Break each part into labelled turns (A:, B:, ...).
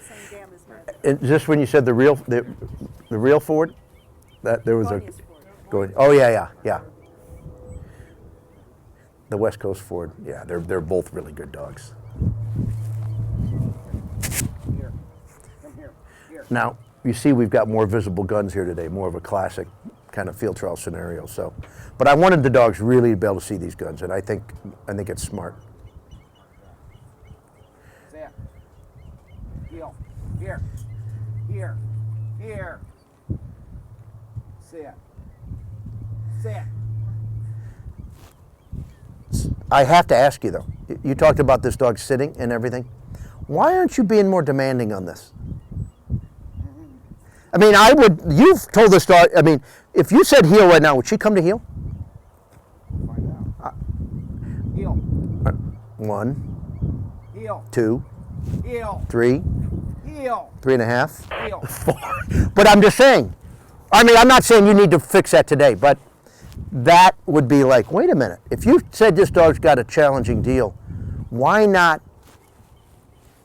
A: same dam as Madison.
B: Is this when you said the real Ford? That there was
A: Claudius
B: a
A: Ford.
B: going. Oh yeah. The West Coast Ford. Yeah, they're both really good dogs.
C: Here. Come here. Here.
B: Now you see we've got more visible guns here today, more of a classic kind of field trial scenario. So, but I wanted the dogs really to be able to see these guns, and I think it's smart.
C: Sit. Heel. Here. Here. Here. Sit. Sit.
B: I have to ask you though. You talked about this dog sitting and everything. Why aren't you being more demanding on this? I mean, you've told this dog, I mean, if you said heel right now, would she come to heel?
C: Find out. Heel.
B: 1,
C: Heel.
B: 2,
C: Heel.
B: 3,
C: Heel.
B: 3.5,
C: Heel.
B: 4. But I'm just saying, I mean, I'm not saying you need to fix that today, but that would be like, wait a minute. If you said this dog's got a challenging deal, why not?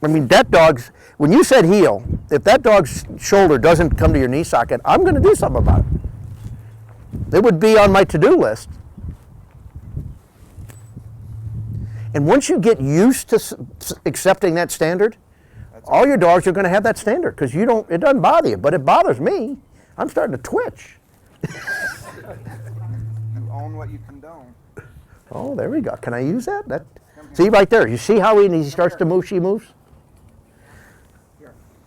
B: I mean, that dog's, when you said heel, if that dog's shoulder doesn't come to your knee socket, I'm going to do something about it. It would be on my to-do list. And once you get used to accepting that standard, all your dogs are going to have that standard because it doesn't bother you, but it bothers me. I'm starting to twitch.
C: You own what you condone.
B: Oh, there we go. Can I use that? See right there. You see how he starts to move, she moves?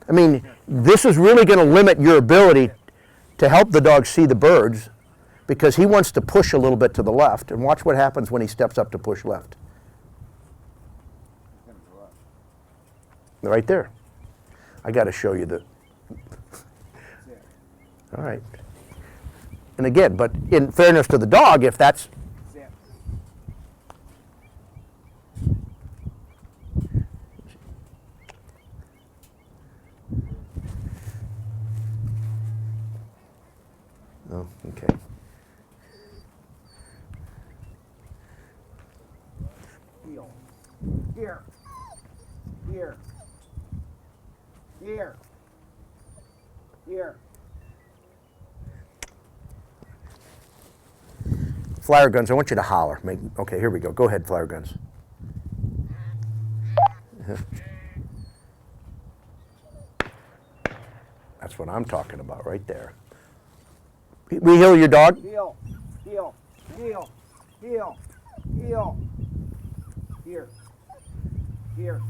B: I mean, this is really going to limit your ability to help the dog see the birds because he wants to push a little bit to the left. And watch what happens when he steps up to push left. Right there. I got to show you the. All right. And again, but in fairness to the dog, if that's. Oh, okay.
C: Heel. Here. Here. Here. Here.
B: Flyer guns, I want you to holler. Okay, here we go. Go ahead, flyer guns. That's what I'm talking about right there. We heel your dog?
C: Heel. Heel. Heel. Heel. Heel. Here. Here.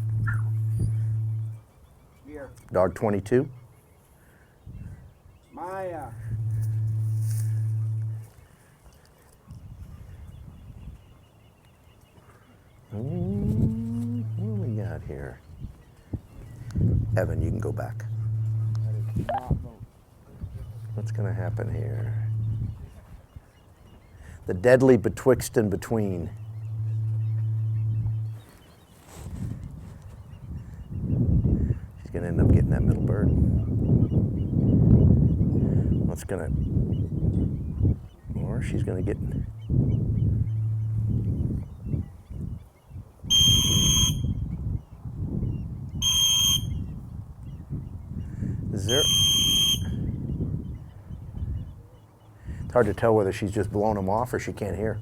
C: Here.
B: Dog 22.
C: Maya.
B: What do we got here? Evan, you can go back. What's going to happen here? The deadly betwixt and between. She's going to end up getting that middle bird. What's going to... Or she's going to get... Is there... It's hard to tell whether she's just blowing him off or she can't hear.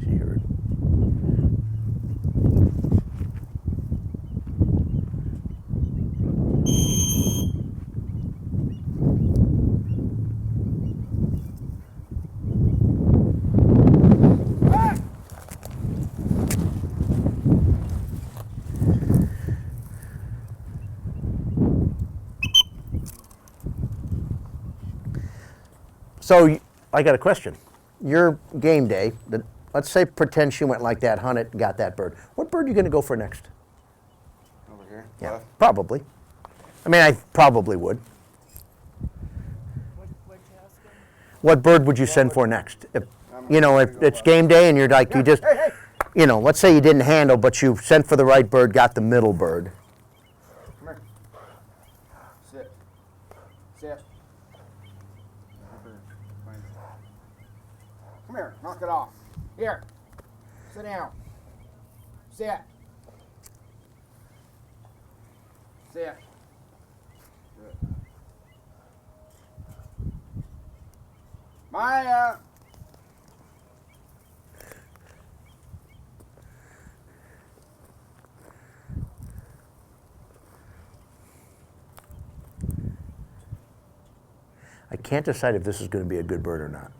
B: She heard. So I got a question. Your game day, let's say pretend she went like that, hunted, got that bird. What bird are you going to go for next?
C: Over here.
B: Yeah,
C: Left.
B: probably. I mean, I probably would.
A: What'd you ask him?
B: What bird would you send for next? If it's game day and you're like, you just, let's say you didn't handle, but you sent for the right bird, got the middle bird.
C: Come here. Sit. Sit. Come here. Knock it off. Here. Sit down. Sit. Sit. Good. Maya.
B: I can't decide if this is going to be a good bird or not.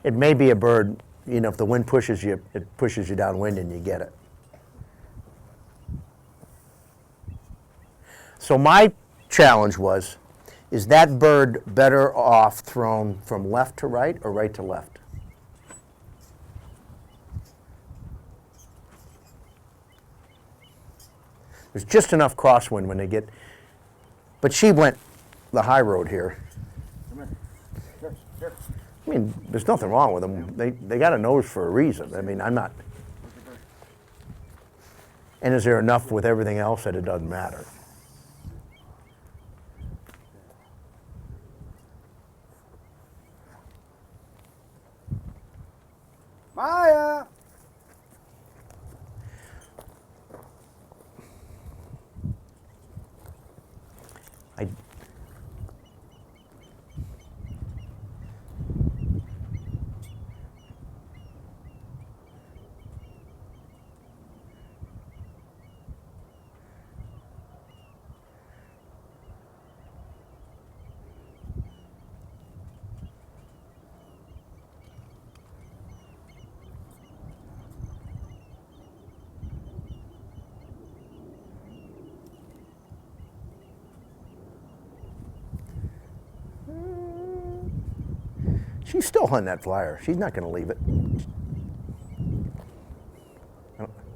B: It may be a bird, you know, if the wind pushes you, it pushes you downwind and you get it. So my challenge was, is that bird better off thrown from left to right or right to left? There's just enough crosswind when they get, but she went the high road here.
C: Come here. Here. Here.
B: I mean, there's nothing wrong with them. They got a nose for a reason. I mean, I'm not. And is there enough with everything else that it doesn't matter?
C: Maya.
B: I, she's still hunting that flyer. She's not going to leave it.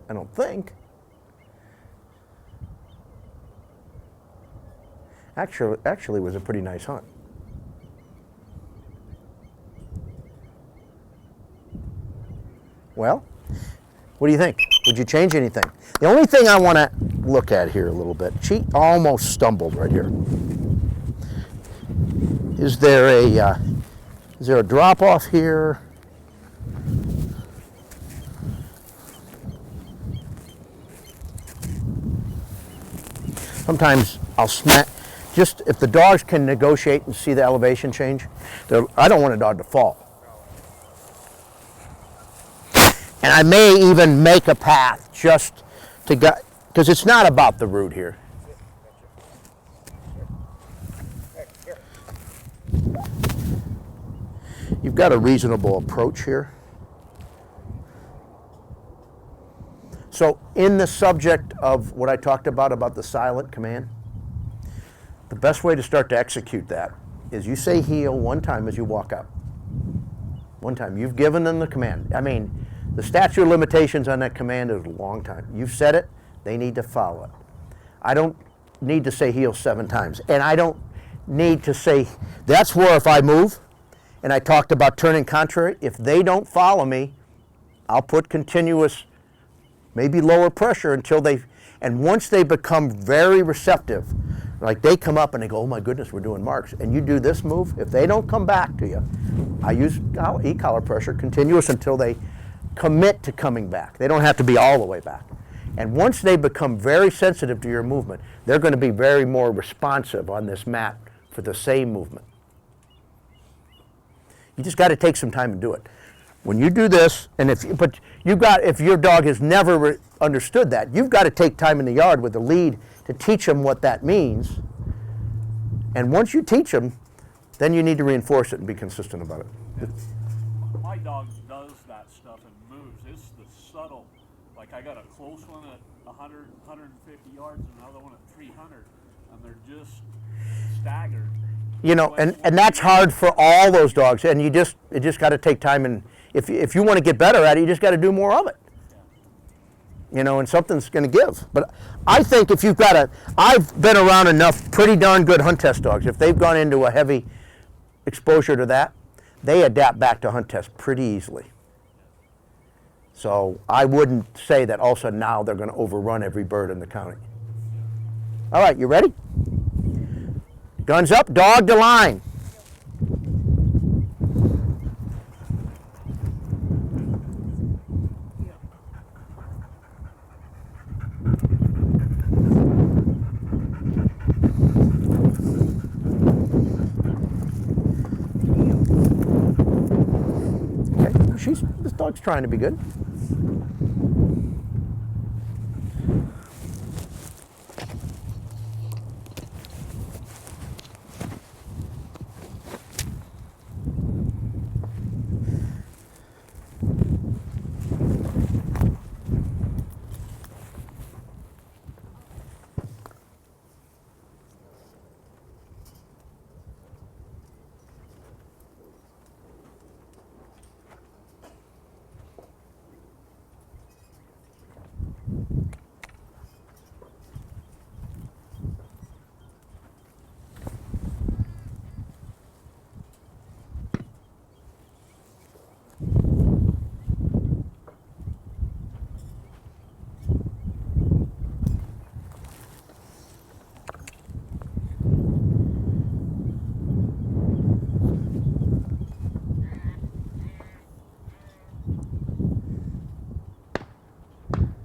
B: I don't think. Actually, it was a pretty nice hunt. Well, what do you think? Would you change anything? The only thing I want to look at here a little bit, she almost stumbled right here. Is there a drop off here? Sometimes I'll smack, just if the dogs can negotiate and see the elevation change, I don't want a dog to fall. And I may even make a path just to go, because it's not about the route here. You've got a reasonable approach here. So in the subject of what I talked about the silent command, the best way to start to execute that is you say heel one time as you walk up. One time. You've given them the command. I mean, the statute of limitations on that command is a long time. You've said it, they need to follow it. I don't need to say heel 7 times. And I don't need to say, that's where if I move, and I talked about turning contrary, if they don't follow me, I'll put continuous, maybe lower pressure until they, and once they become very receptive, like they come up and they go, oh my goodness, we're doing marks, and you do this move, if they don't come back to you, I use e-collar pressure, continuous until they commit to coming back. They don't have to be all the way back. And once they become very sensitive to your movement, they're going to be very more responsive on this mat for the same movement. You just got to take some time and do it. When you do this, and if your dog has never understood that, you've got to take time in the yard with the lead to teach them what that means. And once you teach them, then you need to reinforce it and be consistent about it.
A: My dog does that stuff and moves. It's the subtle, like I got a close one at 100, 150 yards and another one at 300, and they're just staggered.
B: You know, and that's hard for all those dogs, and you just got to take time, and if you want to get better at it, you just got to do more of it. You know, and something's going to give. But I think if you've got I've been around enough pretty darn good hunt test dogs. If they've gone into a heavy exposure to that, they adapt back to hunt test pretty easily. So I wouldn't say that all of a sudden now they're going to overrun every bird in the county. All right, you ready? Guns up, dog to line. Okay, this dog's trying to be good.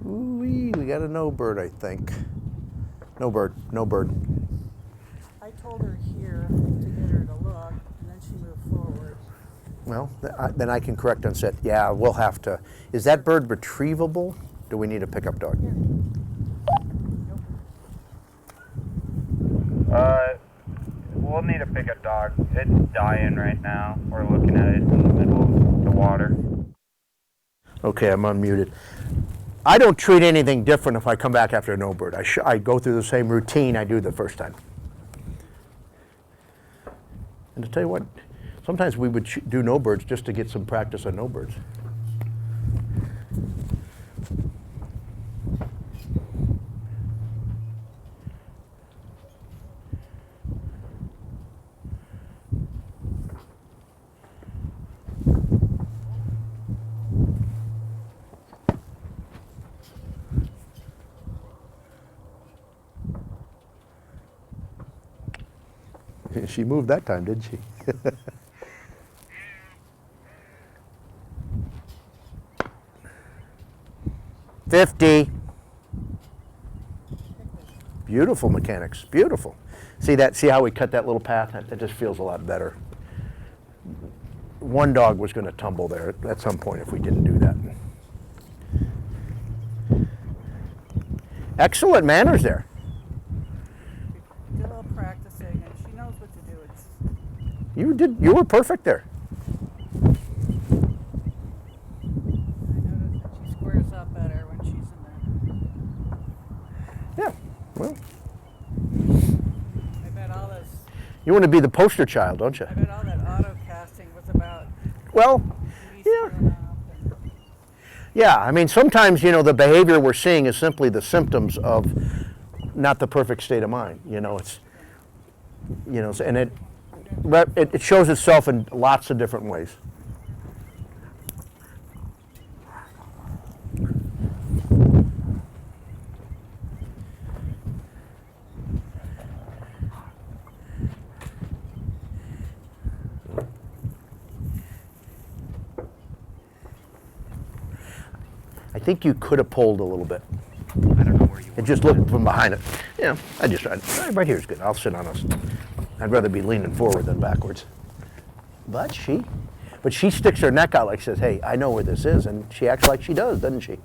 B: Ooh-wee, we got a no bird, I think. No bird, no bird.
D: I told her here to get her to look, and then she moved forward.
B: Well, then I can correct on set. Yeah, we'll have to. Is that bird retrievable? Do we need a pickup dog?
D: Here.
E: We'll need a pickup dog. It's dying right now. We're looking at it in the middle of the water.
B: Okay, I'm unmuted. I don't treat anything different if I come back after a no bird. I go through the same routine I do the first time. And to tell you what, sometimes we would do no birds just to get some practice on no birds. She moved that time, didn't she? $50. Beautiful mechanics, beautiful. See that? See how we cut that little path? That just feels a lot better. One dog was going to tumble there at some point if we didn't do that. Excellent manners there.
D: Did a little practicing, and she knows what to do.
B: You were perfect there.
D: I noticed that she squares up better when she's in there.
B: Yeah, well,
D: I bet all this.
B: you want to be the poster child, don't you?
D: I bet all that auto casting was about
B: Well,
D: me
B: yeah.
D: screwing up. And
B: Yeah, I mean, sometimes, the behavior we're seeing is simply the symptoms of not the perfect state of mind. It's, and it shows itself in lots of different ways. I think you could have pulled a little bit.
E: I don't know where you
B: And just look from behind it. Yeah, right here is good. I'll sit on us. I'd rather be leaning forward than backwards. But she sticks her neck out like says, hey, I know where this is. And she acts like she does, doesn't she?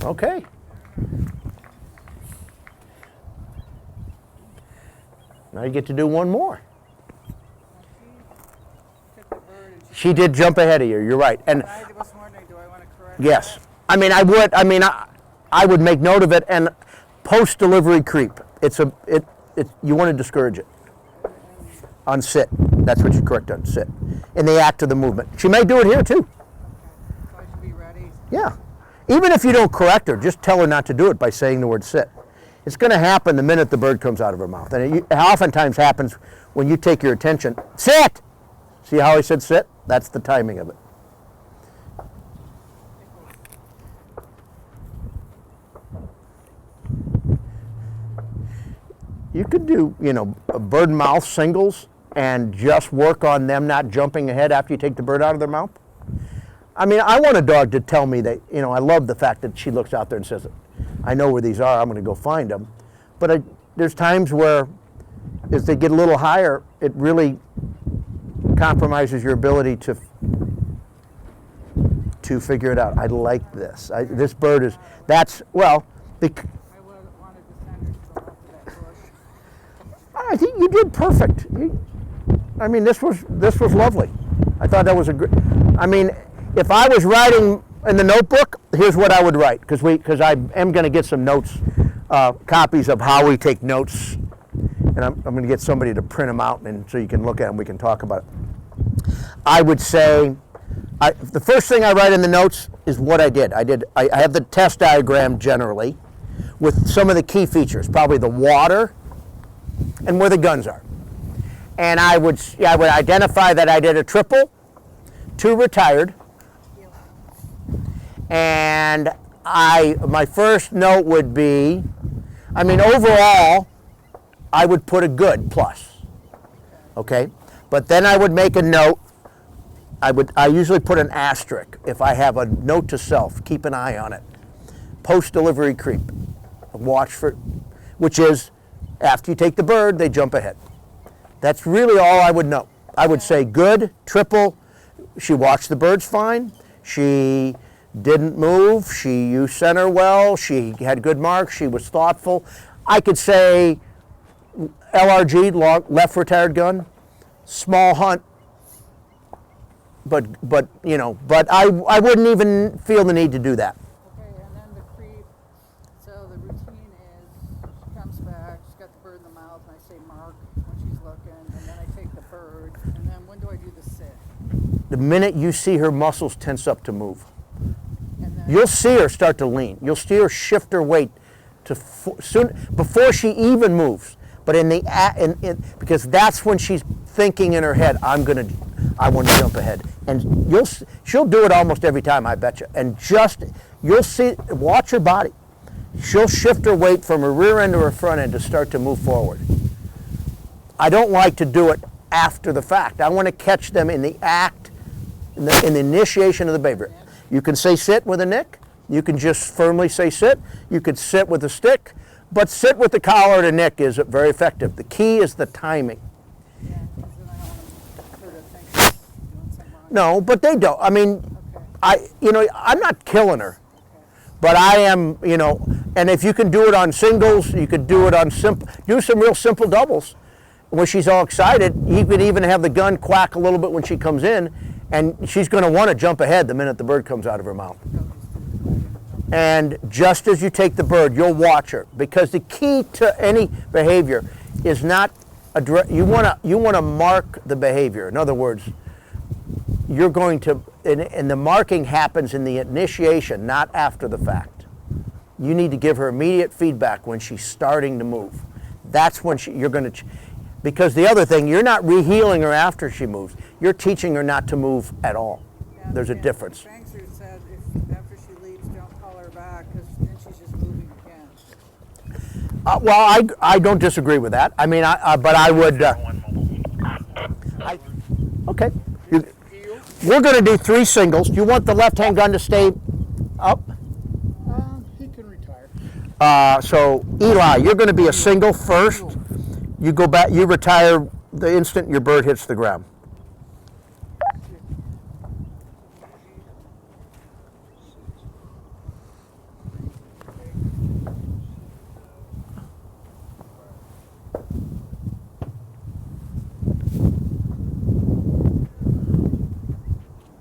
B: Okay. Now you get to do one more.
D: took the bird and
B: She did jump ahead of you, you're right. And
D: I was wondering, do I want to correct
B: yes,
D: that?
B: I mean, I would make note of it, and post-delivery creep. You want to discourage it. On sit, that's what you correct on, sit. In the act of the movement. She may do it here too.
D: So I should be ready.
B: Yeah. Even if you don't correct her, just tell her not to do it by saying the word sit. It's going to happen the minute the bird comes out of her mouth. And it oftentimes happens when you take your attention. Sit! See how I said sit? That's the timing of it. You could do, you know, a bird and mouth singles and just work on them not jumping ahead after you take the bird out of their mouth. I mean, I want a dog to tell me that, you know, I love the fact that she looks out there and says, I know where these are, I'm going to go find them. But there's times where, as they get a little higher, it really compromises your ability to figure it out. I like this. This bird is, that's, well,
D: I wanted to send her to the left of that bush.
B: I think you did perfect. I mean, this was lovely. I thought that was a great. I mean, if I was writing in the notebook, here's what I would write, because I am going to get some notes, copies of how we take notes, and I'm going to get somebody to print them out, and so you can look at them. We can talk about it. I would say, the first thing I write in the notes is what I did. I have the test diagram generally, with some of the key features, probably the water, and where the guns are. And I would identify that I did a triple, 2 retired, and my first note would be, I mean, overall, I would put a good plus, okay? But then I would make a note. I usually put an asterisk if I have a note to self. Keep an eye on it. Post-delivery creep. Watch for, which is after you take the bird, they jump ahead. That's really all I would know. I would say good, triple. She watched the birds fine. She didn't move. She used center well. She had good marks. She was thoughtful. I could say LRG, left retired gun, small hunt. But you know, but I wouldn't even feel the need to do that.
D: Okay, and then the creep. So the routine is she comes back, she's got the bird in the mouth, and I say mark when she's looking, and then I take the bird, and then when do I do the sit?
B: The minute you see her muscles tense up to move,
D: And then
B: you'll see her start to lean. You'll see her shift her weight to soon before she even moves. But because that's when she's thinking in her head, I want to jump ahead, and she'll do it almost every time, I bet you. And you'll see, watch her body. She'll shift her weight from her rear end to her front end to start to move forward. I don't like to do it after the fact. I want to catch them in the act, in the initiation of the behavior. You can say sit with a nick. You can just firmly say sit. You could sit with a stick. But sit with the collar and a nick is very effective. The key is the timing.
D: yeah, because then I don't want her to think she's doing something wrong.
B: No, but they don't. I mean,
D: Okay.
B: I'm not killing her, but I am, and if you can do it on singles, you could do it on do some real simple doubles. When she's all excited, you could even have the gun quack a little bit when she comes in, and she's going to want to jump ahead the minute the bird comes out of her mouth. And just as you take the bird, you'll watch her, because the key to any behavior is not you want to mark the behavior. In other words, you're going to, and the marking happens in the initiation, not after the fact. You need to give her immediate feedback when she's starting to move. That's when you're going to, because the other thing, you're not rehealing her after she moves. You're teaching her not to move at all.
D: Yeah,
B: There's a difference.
D: Bankser said if after she leaves, don't call her back, because then she's just moving again.
B: Well, I don't disagree with that. I mean, but I would. Okay. We're going to do 3 singles. Do you want the left-hand gun to stay up?
C: He can retire.
B: So Eli, you're going to be a single first. You go back. You retire the instant your bird hits the ground.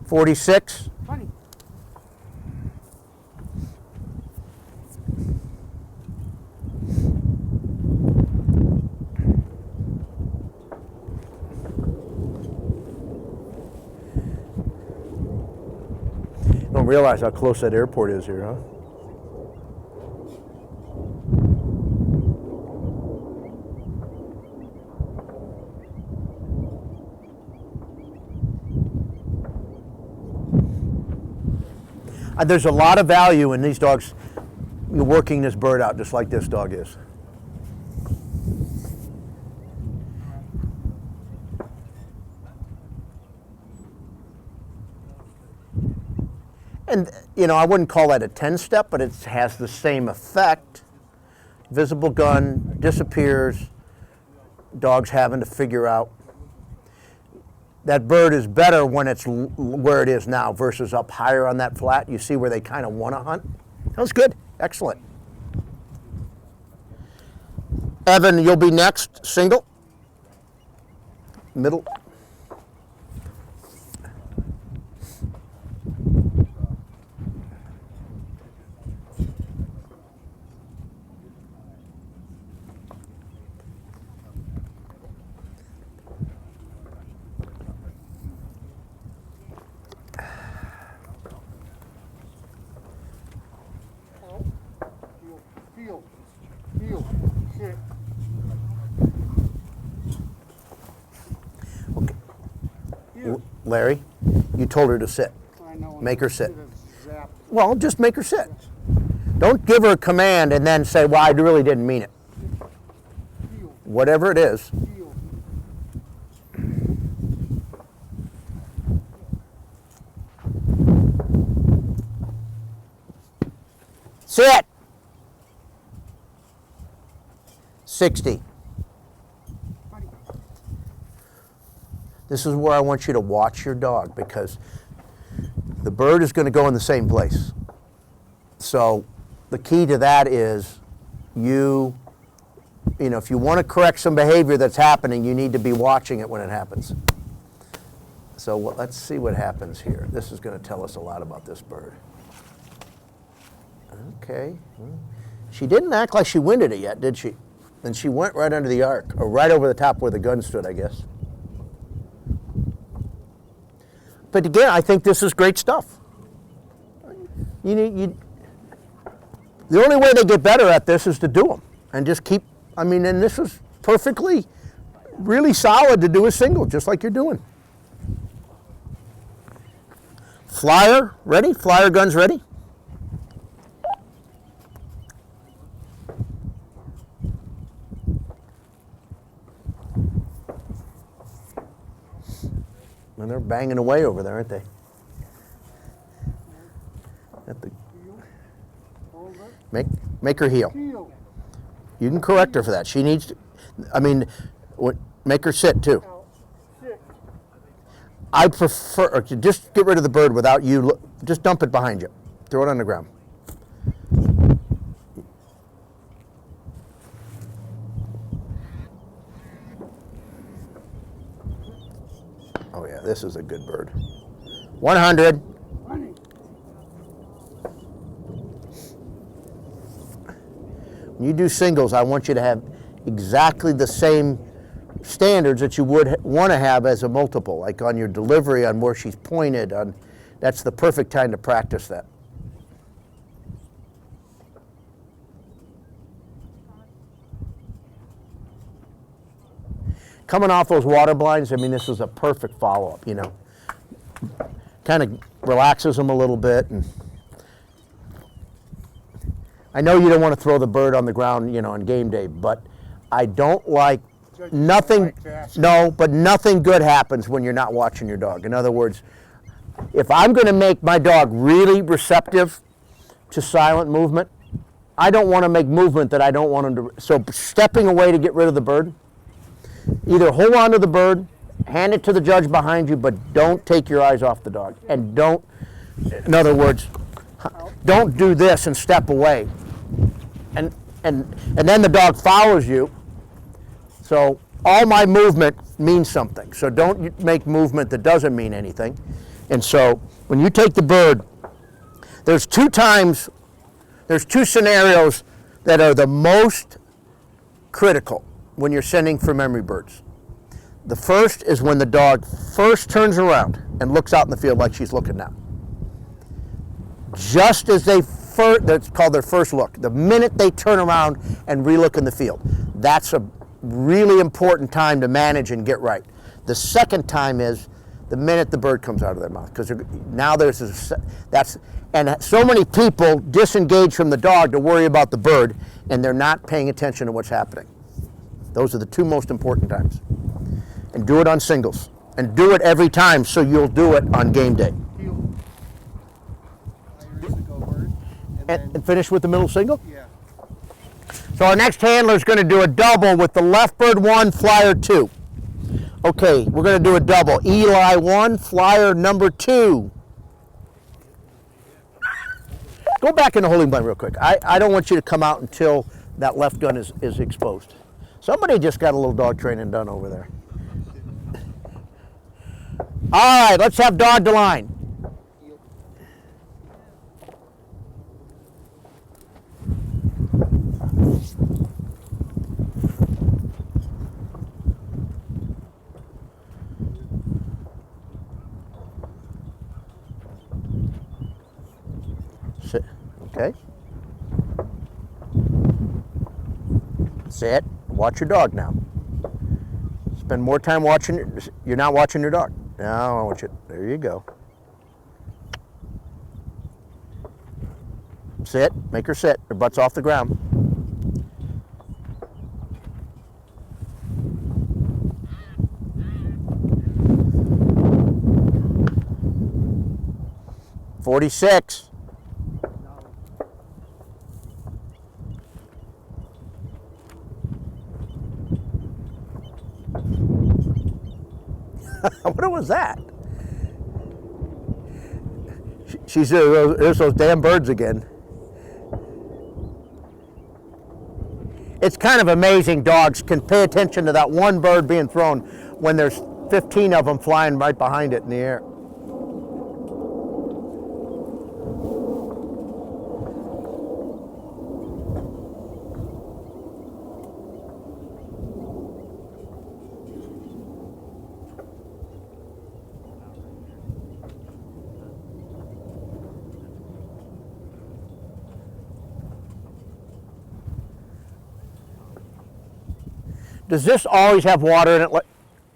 B: .46.
C: Funny.
B: Don't realize how close that airport is here, huh? There's a lot of value in these dogs working this bird out just like this dog is. And, you know, I wouldn't call that a 10-step, but it has the same effect. Visible gun disappears, dog's having to figure out. That bird is better when it's where it is now versus up higher on that flat. You see where they kind of want to hunt? That was good. Excellent. Evan, you'll be next. Single. Middle.
C: Heel, heel, sit.
B: Okay.
C: Heel.
B: Larry, you told her to sit.
C: I know.
B: Make her sit.
C: Should have zapped.
B: Well, just make her sit. Don't give her a command and then say, well, I really didn't mean it.
C: Heel,
B: Whatever it is.
C: heel.
B: Sit! 60.
C: Buddy.
B: This is where I want you to watch your dog because the bird is going to go in the same place. So the key to that is you know, if you want to correct some behavior that's happening, you need to be watching it when it happens. So let's see what happens here. This is going to tell us a lot about this bird. Okay. She didn't act like she winded it yet, did she? And she went right under the arc, or right over the top where the gun stood, I guess. But again, I think this is great stuff. The only way they get better at this is to do them and just keep. I mean, and this is perfectly, really solid to do a single, just like you're doing. Flyer ready? Flyer guns ready? And they're banging away over there, aren't they? At the,
C: Hold it.
B: make her heel.
C: Heel.
B: You can correct her for that. She needs to, I mean, make her sit too.
C: Out. Sit.
B: I prefer, or just get rid of the bird without you, just dump it behind you. Throw it on the ground. Oh yeah, this is a good bird. 100.
C: Running.
B: When you do singles, I want you to have exactly the same standards that you would want to have as a multiple, like on your delivery, on where she's pointed. That's the perfect time to practice that. Coming off those water blinds, I mean, this is a perfect follow-up, you know. Kind of relaxes them a little bit. And I know you don't want to throw the bird on the ground, you know, on game day, but I don't like nothing.
C: like that.
B: No, but nothing good happens when you're not watching your dog. In other words, if I'm going to make my dog really receptive to silent movement, I don't want to make movement that I don't want him to. So stepping away to get rid of the bird, either hold on to the bird, hand it to the judge behind you, but don't take your eyes off the dog. And don't, in other words, don't do this and step away. And then the dog follows you. So all my movement means something. So don't make movement that doesn't mean anything. And so when you take the bird, there's two scenarios that are the most critical when you're sending for memory birds. The first is when the dog first turns around and looks out in the field like she's looking now. Just as that's called their first look. The minute they turn around and relook in the field, that's a really important time to manage and get right. The second time is the minute the bird comes out of their mouth, because now and so many people disengage from the dog to worry about the bird, and they're not paying attention to what's happening. Those are the two most important times. And do it on singles, and do it every time, so you'll do it on game day.
C: Heel.
B: And finish with the middle single?
C: yeah.
B: So our next handler is going to do a double with the left bird 1, flyer 2. Okay, we're going to do a double. Eli 1, flyer number 2. Go back in the holding blind real quick. I don't want you to come out until that left gun is exposed. Somebody just got a little dog training done over there. All right, let's have dog to line. Sit. Okay. Sit. Watch your dog now. Spend more time watching. You're not watching your dog. Now I want you. There you go. Sit. Make her sit. Her butt's off the ground. "46. What was that? She's there's those damn birds again. It's kind of amazing dogs can pay attention to that one bird being thrown when there's 15 of them flying right behind it in the air. Does this always have water in it,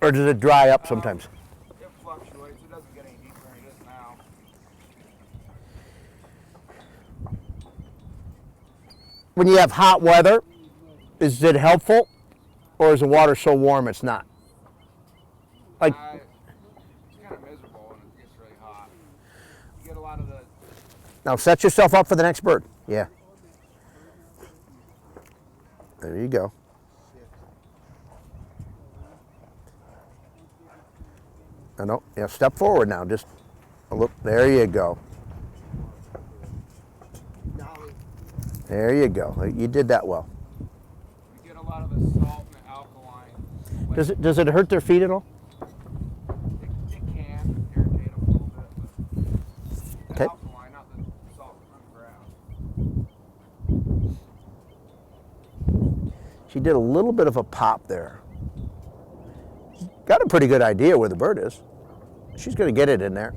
B: or does it dry up sometimes?
E: It fluctuates. It doesn't get any deeper than it is now.
B: When you have hot weather, is it helpful, or is the water so warm it's not? Like,
E: It's kind of miserable when it gets really hot. You get a lot of the.
B: now set yourself up for the next bird. Yeah. There you go. No, yeah, step forward now. Just look. There you go. There you go. You did that well.
E: We get a lot of the salt and the alkaline.
B: Does it hurt their feet at all?
E: It can irritate them a little bit, but the
B: Okay.
E: alkaline, not the salt from the ground.
B: She did a little bit of a pop there. Got a pretty good idea where the bird is. She's going to get it in there.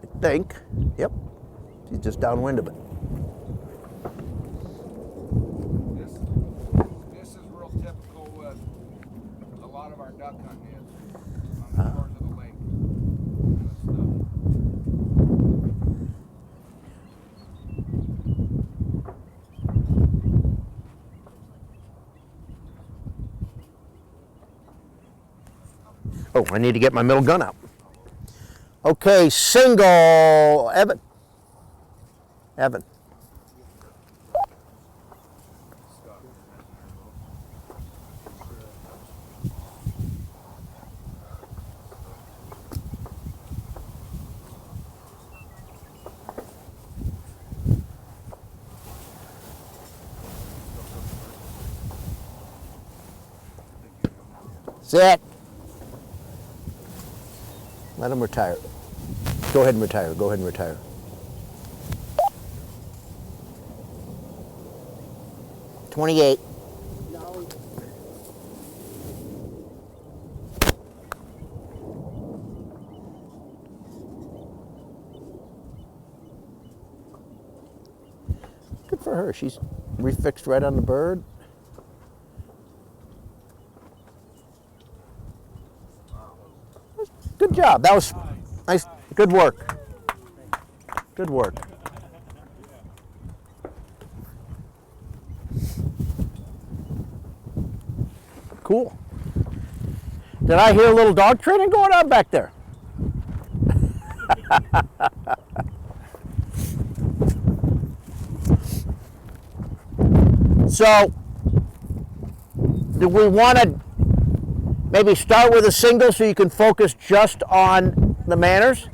B: I think. Yep. She's just downwind of it.
E: This is real typical with a lot of our duck hunting is on the shores of the lake. Kind of stuff.
B: Oh, I need to get my middle gun out. Okay, single. Evan. Evan. Sit. Let him retire. Go ahead and retire. Go ahead and retire. "28. Good for her. She's refixed right on the bird. Good job. That was nice. Good work. Good work. Cool. Did I hear a little dog training going on back there? So, do we want to maybe start with a single so you can focus just on the manners?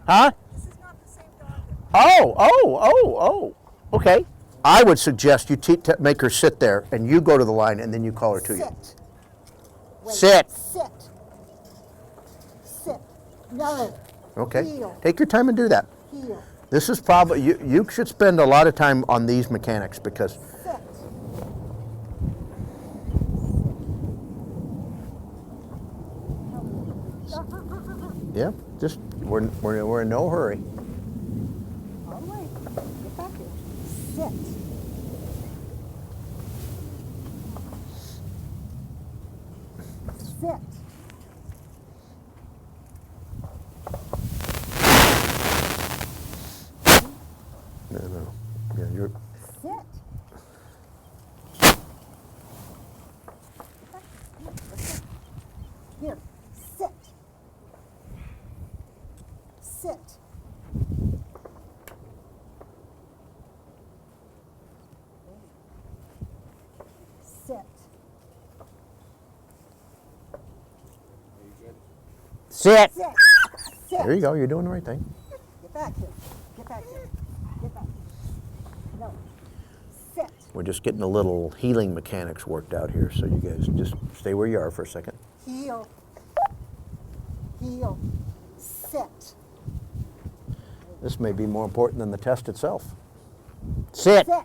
B: Huh?
F: This is not the same dog.
B: Oh. Okay. I would suggest you make her sit there and you go to the line and then you call her to you.
F: Sit. Wait,
B: Sit.
F: Sit. Sit. No.
B: Okay.
F: Heel.
B: Take your time and do that.
F: Heel.
B: This is probably, you should spend a lot of time on these mechanics because,
F: Sit.
B: yeah, just, we're in no hurry.
F: All right. Get back here. Sit. Sit.
B: No. Yeah, you're,
F: Sit. Here. Sit. Sit. Sit.
B: sit.
F: Sit. Sit.
B: There you go, you're doing the right thing.
F: Get back here. Get back here. Get back. No. Sit.
B: We're just getting a little healing mechanics worked out here, so you guys just stay where you are for a second.
F: Heel. Heel. Sit.
B: This may be more important than the test itself. Sit.
F: Sit.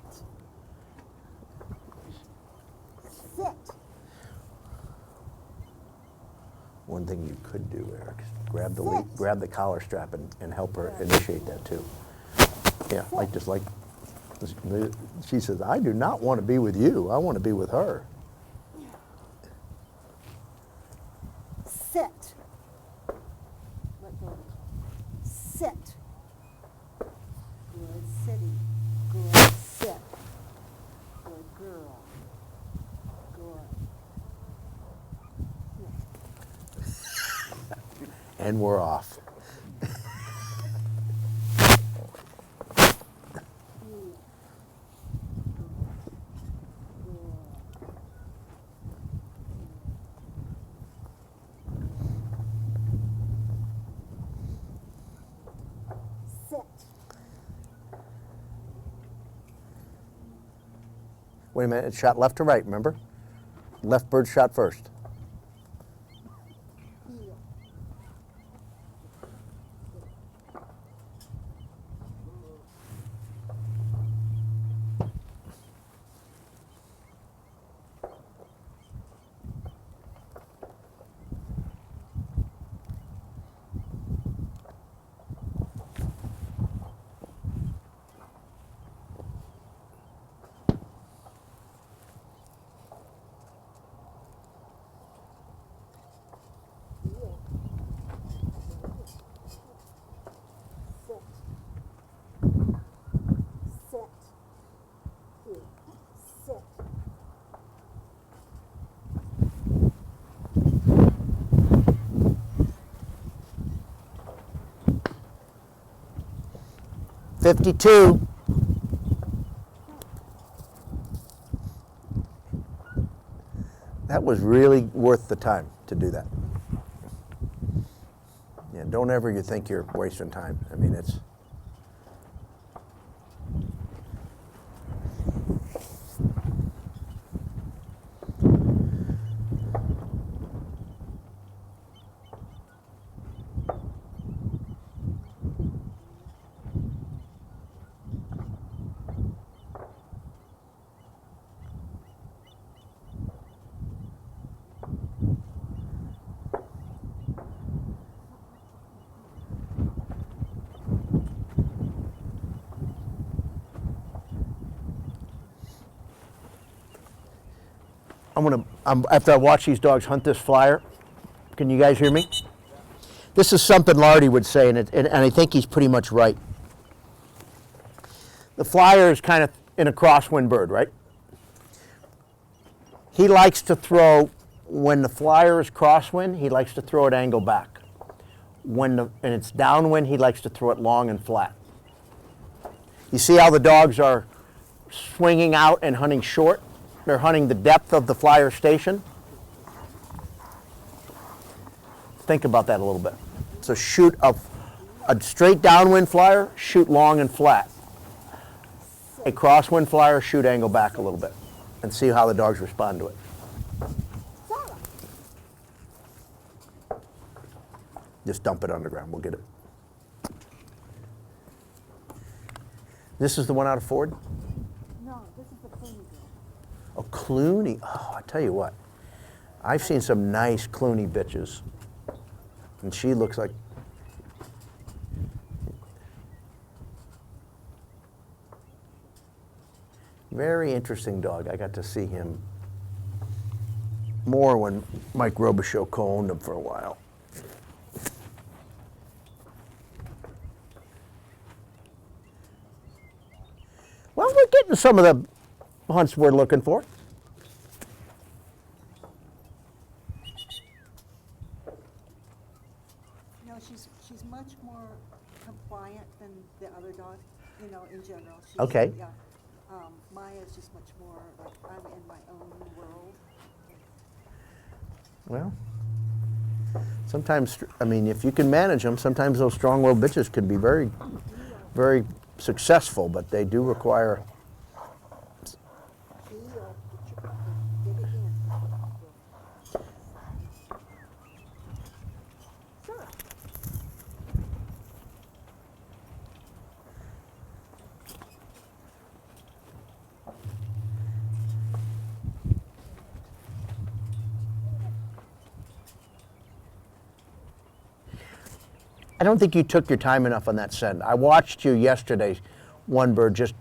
F: Sit.
B: One thing you could do, Eric, is grab the
F: Sit.
B: grab the collar strap and help her initiate that too. Yeah, like she says, I do not want to be with you. I want to be with her.
F: Sit. Let go. Sit. Good sitting. Good sit. Good girl. Good.
B: And we're off.
F: Sit.
B: Wait a minute, it's shot left to right, remember? Left bird shot first.
F: Heel.
B: 52. That was really worth the time to do that. Yeah, don't ever you think you're wasting time. I mean, it's. After I watch these dogs hunt this flyer, can you guys hear me? This is something Lardy would say, and I think he's pretty much right. The flyer is kind of in a crosswind bird, right? He likes to throw, when the flyer is crosswind, he likes to throw it angle back. And it's downwind, he likes to throw it long and flat. You see how the dogs are swinging out and hunting short? they're hunting the depth of the flyer station. Think about that a little bit. So shoot a straight downwind flyer, shoot long and flat. A crosswind flyer, shoot angle back a little bit, and see how the dogs respond to it.
F: Sarah.
B: Just dump it underground, we'll get it. This is the one out of Ford?
F: No, this is the Clooney girl.
B: Oh, Clooney. Oh, I tell you what. I've seen some nice Clooney bitches. And she looks like... Very interesting dog. I got to see him more when Mike Robichaux co-owned him for a while. Well, we're getting some of the hunts we're looking for.
F: No, she's much more compliant than the other dog, you know, in general. She's,
B: Okay.
F: Yeah. Maya's just much more like, I'm in my own world.
B: Well, sometimes, I mean, if you can manage them, sometimes those strong-willed bitches can be very, very successful, but they do require...
F: Feel, get it in. Sure.
B: I don't think you took your time enough on that send. I watched you yesterday, one bird just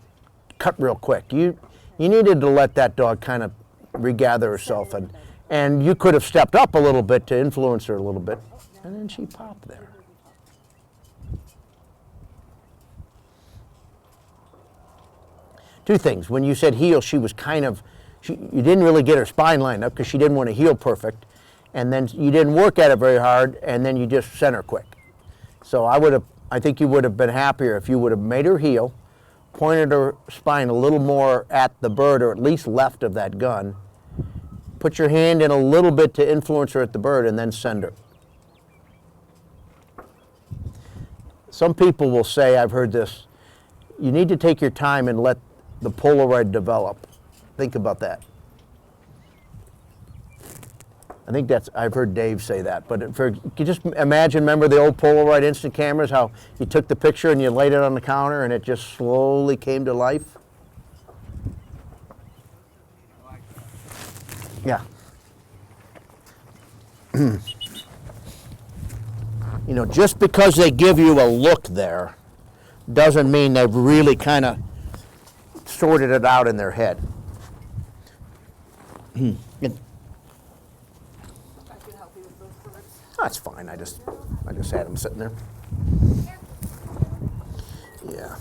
B: cut real quick. You needed to let that dog kind of regather herself, and you could have stepped up a little bit to influence her a little bit, and then she popped there. Two things. When you said heel, she was kind of, you didn't really get her spine lined up because she didn't want to heel perfect, and then you didn't work at it very hard, and then you just sent her quick. So I think you would have been happier if you would have made her heel, pointed her spine a little more at the bird, or at least left of that gun, put your hand in a little bit to influence her at the bird, and then send her. Some people will say, I've heard this, you need to take your time and let the Polaroid develop. Think about that. I think I've heard Dave say that, but you just imagine, remember the old Polaroid instant cameras, how you took the picture and you laid it on the counter and it just slowly came to life?
E: I like that.
B: Yeah. You know, just because they give you a look there doesn't mean they've really kind of sorted it out in their head.
D: I can help you with those birds.
B: That's fine. I just had them sitting there. Yeah.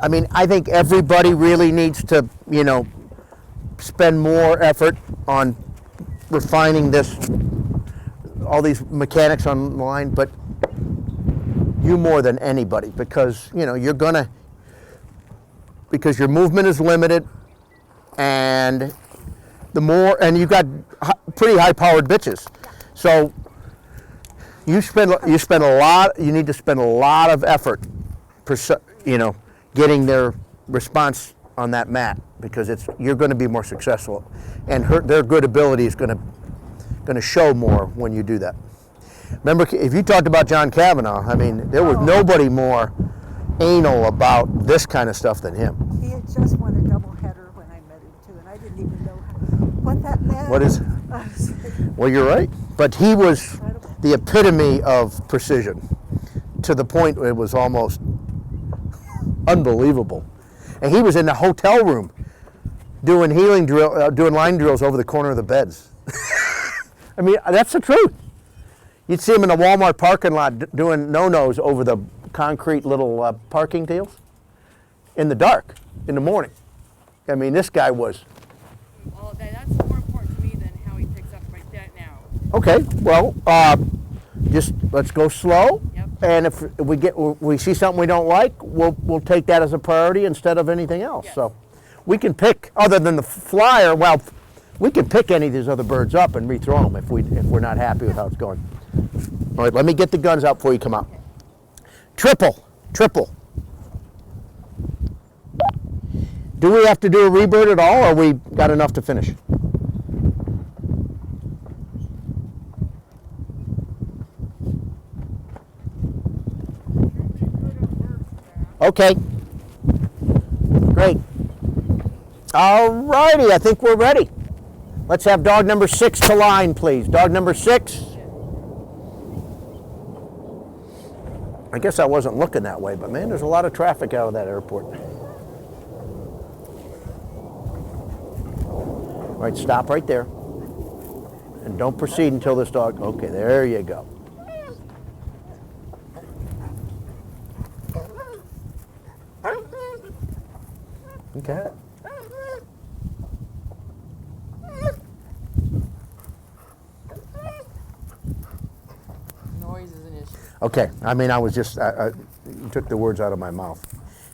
B: I mean, I think everybody really needs to, you know, spend more effort on refining all these mechanics online, but you more than anybody, because, you know, because your movement is limited, and you've got pretty high-powered bitches. So you need to spend a lot of effort, you know, getting their response on that mat, because you're going to be more successful, and their good ability is going to show more when you do that. Remember, if you talked about John Kavanaugh, I mean, there was nobody more anal about this kind of stuff than him.
F: He had just won a doubleheader when I met him too, and I didn't even know what that meant.
B: What is?
F: I was like,
B: Well, you're right, but he was
F: incredible.
B: the epitome of precision, to the point where it was almost unbelievable. And he was in the hotel room doing doing line drills over the corner of the beds. I mean, that's the truth. You'd see him in a Walmart parking lot doing no-nos over the concrete little parking deals in the dark, in the morning. I mean, this guy was...
G: Well, that's more important to me than how he picks up my debt now.
B: Okay, well, just let's go slow.
G: Yep.
B: And if we see something we don't like, we'll take that as a priority instead of anything else.
G: Yes.
B: So we can pick, other than the flyer, well, we can pick any of these other birds up and rethrow them if we're not happy with how it's going. All right, let me get the guns out before you come out. Triple. Do we have to do a rebird at all, or we got enough to finish? Okay. Great. All righty, I think we're ready. Let's have dog number 6 to line, please. Dog number 6. I guess I wasn't looking that way, but man, there's a lot of traffic out of that airport. All right, stop right there. And don't proceed until this dog, okay, there you go. Okay.
G: Noise is an issue.
B: Okay, I mean, I was just, you took the words out of my mouth.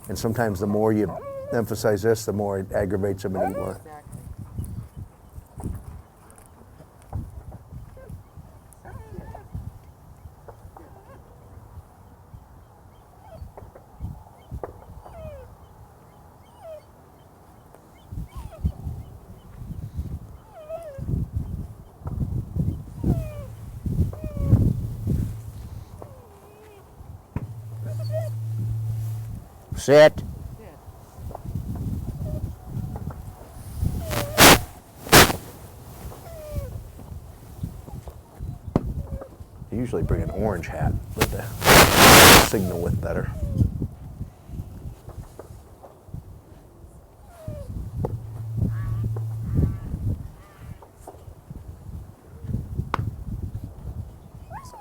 B: And sometimes the more you emphasize this, the more it aggravates them anymore.
G: Exactly.
B: Sit. I usually bring an orange hat with the signal with better.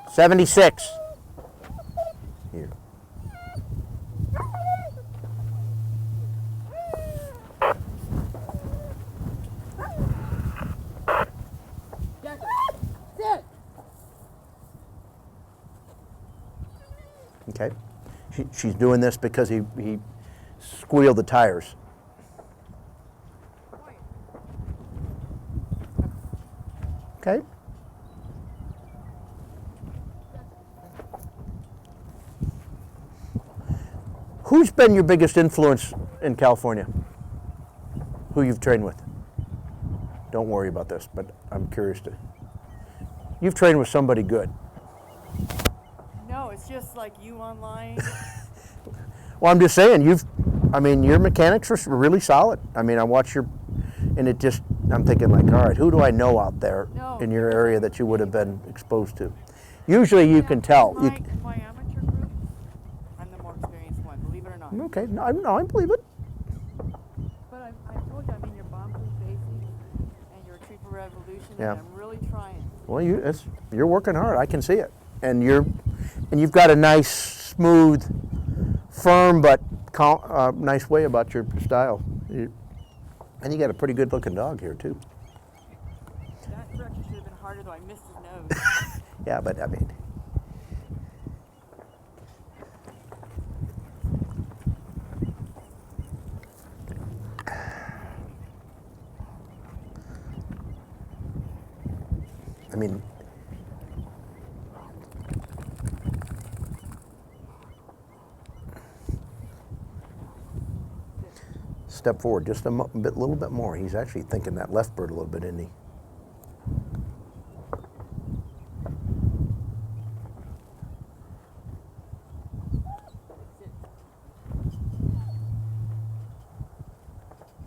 B: $76. Here.
F: Sit.
B: Okay. She's doing this because he squealed the tires. Okay. Who's been your biggest influence in California? Who you've trained with? Don't worry about this, but I'm curious to. You've trained with somebody good.
G: No, it's just like you online.
B: Well, I'm just saying, your mechanics are really solid. I mean, I watch and it just, I'm thinking like, all right, who do I know out there in your area that you would have been exposed to? Usually you can tell.
G: My amateur group, I'm the more experienced one, believe it or not.
B: Okay, no, I believe it.
G: But I told you I'm in your bomb-proof basics and your Retriever Revolution,
B: Yeah.
G: and I'm really trying.
B: Well, you're working hard. I can see it, and you've got a nice, smooth, firm but nice way about your style. And you got a pretty good-looking dog here too.
G: That correction should have been harder, though. I missed his nose.
B: Yeah, but I mean. Step forward just a little bit more. He's actually thinking that left bird a little bit, isn't he?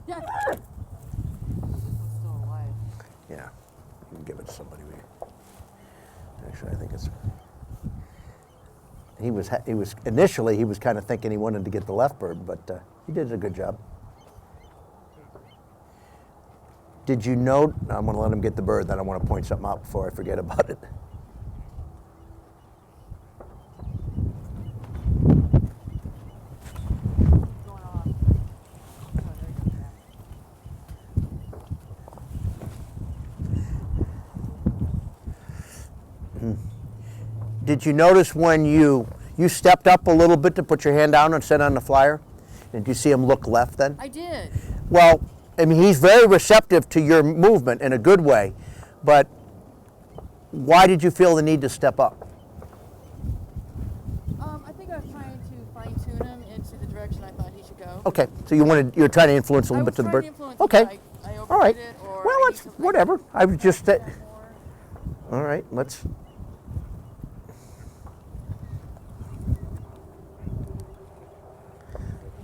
F: Yes.
G: He's still alive.
B: Yeah, you can give it to somebody. Actually, I think it's. He was initially he was kind of thinking he wanted to get the left bird, but he did a good job. Did you know? I'm going to let him get the bird. Then I want to point something out before I forget about it.
G: What's going on? Oh, there he comes back.
B: Did you notice when you You stepped up a little bit to put your hand down and sit on the flyer. Did you see him look left then?
G: I did.
B: Well, I mean, he's very receptive to your movement in a good way, but why did you feel the need to step up?
G: I think I was trying to fine tune him into the direction I thought he should go.
B: Okay, so you're trying to influence a
G: I
B: little
G: was
B: bit to the
G: trying
B: bird.
G: to influence
B: Okay,
G: him, but I
B: all right.
G: overdid it, or
B: Well,
G: I
B: it's
G: need to,
B: whatever. I was just
G: that more.
B: all right. Let's.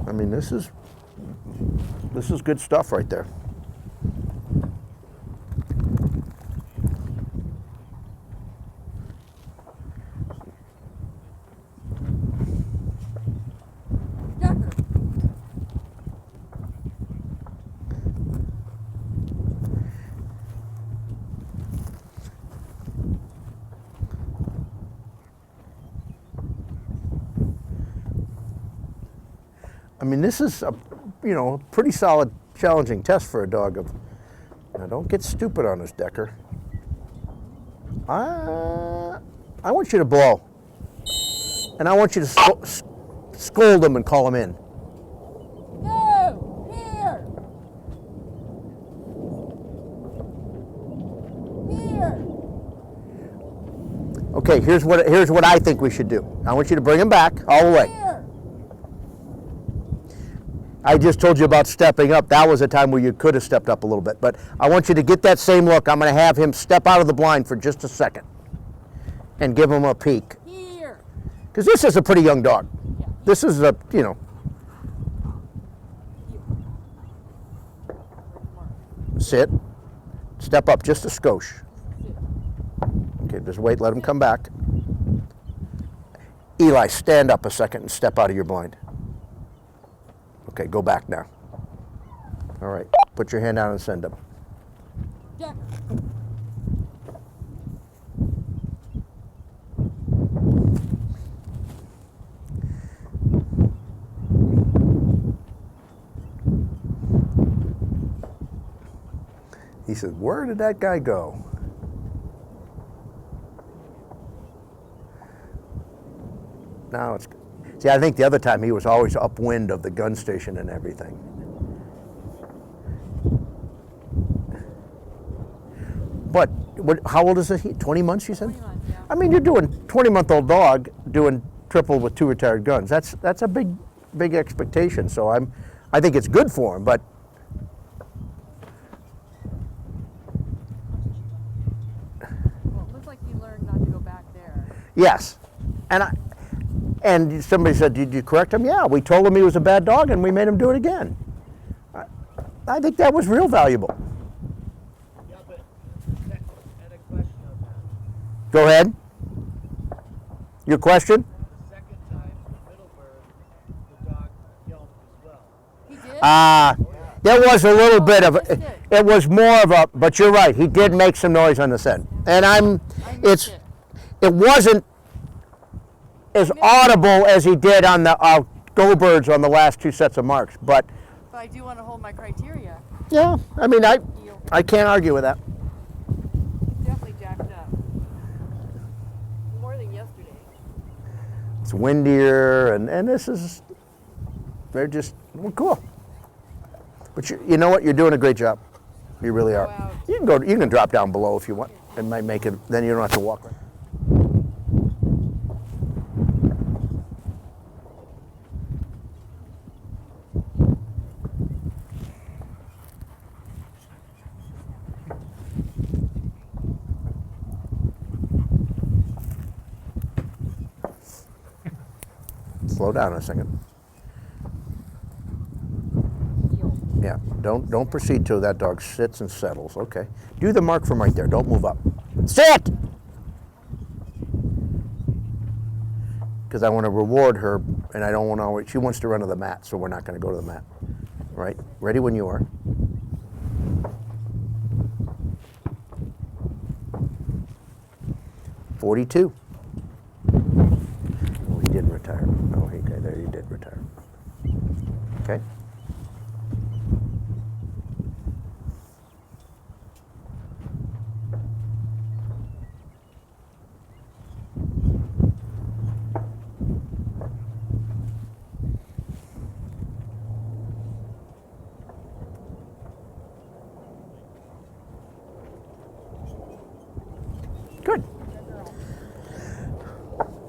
B: I mean, this is good stuff right there.
G: Decker.
B: I mean, this is a pretty solid, challenging test for a dog. Now, don't get stupid on us, Decker. I want you to blow, and I want you to scold him and call him in.
G: No! Here! Here!
B: Okay, here's what I think we should do. I want you to bring him back all the way.
G: Here!
B: I just told you about stepping up. That was a time where you could have stepped up a little bit. But I want you to get that same look. I'm going to have him step out of the blind for just a second and give him a peek.
G: Here!
B: Because this is a pretty young dog.
G: Yeah.
B: This is a, sit, step up just a skosh. Okay, just wait, let him come back. Eli, stand up a second and step out of your blind. Okay, go back now. All right, put your hand down and send him.
G: Decker.
B: He said, where did that guy go? Now it's, see, I think the other time he was always upwind of the gun station and everything. But how old is he? 20 months, you said?
G: 20 months, yeah.
B: I mean, you're doing 20-month-old dog doing triple with 2 retired guns. That's a big expectation. So I think it's good for him, but
G: Well, it looks like you learned not to go back there.
B: yes. And somebody said, did you correct him? Yeah, we told him he was a bad dog and we made him do it again. I think that was real valuable.
H: Yeah, but I had a question on that.
B: Go ahead. Your question?
H: The second time, the middle bird, the dog yelped as well.
G: He did?
B: There was a little bit of,
G: missed it.
B: it was more of a, but you're right, he did make some noise on the scent. And
G: I missed it.
B: it wasn't as audible as he did on the Go-Birds on the last 2 sets of marks. But
G: But I do want to hold my criteria.
B: yeah, I mean, I can't argue with that.
G: Definitely jacked up. More than yesterday.
B: It's windier, and this is, well, cool. But you know what? You're doing a great job. You really are.
G: out.
B: You can drop down below if you want. It might make it, then you don't have to walk. Slow down a second. Yeah, don't proceed till that dog sits and settles. Okay. Do the mark from right there. Don't move up. Sit! Because I want to reward her, and I don't want to. She wants to run to the mat, so we're not going to go to the mat. Right? Ready when you are. $42. Oh, he didn't retire. Oh, okay, there he did retire. Okay.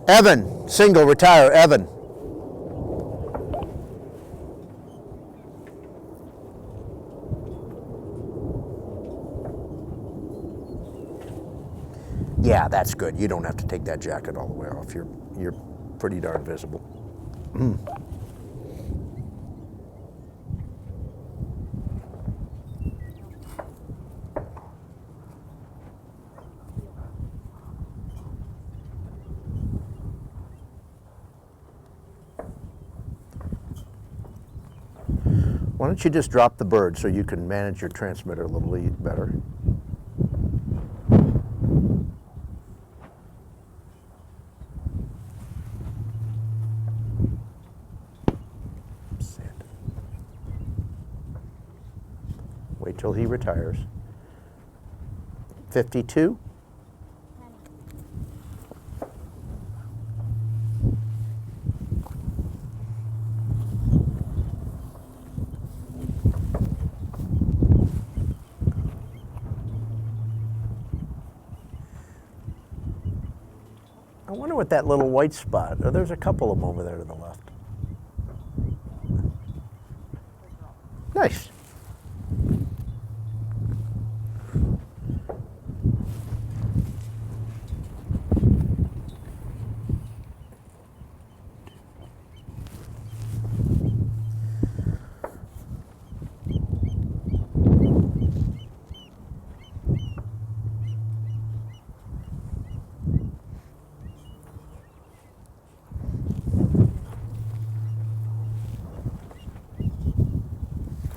B: Evan, single, retire, Evan. Yeah, that's good. You don't have to take that jacket all the way off. You're pretty darn visible. Why don't you just drop the bird so you can manage your transmitter a little better? Sit. Wait till he retires. 52. I wonder what that little white spot, oh, there's a couple of them over there to the left. Nice.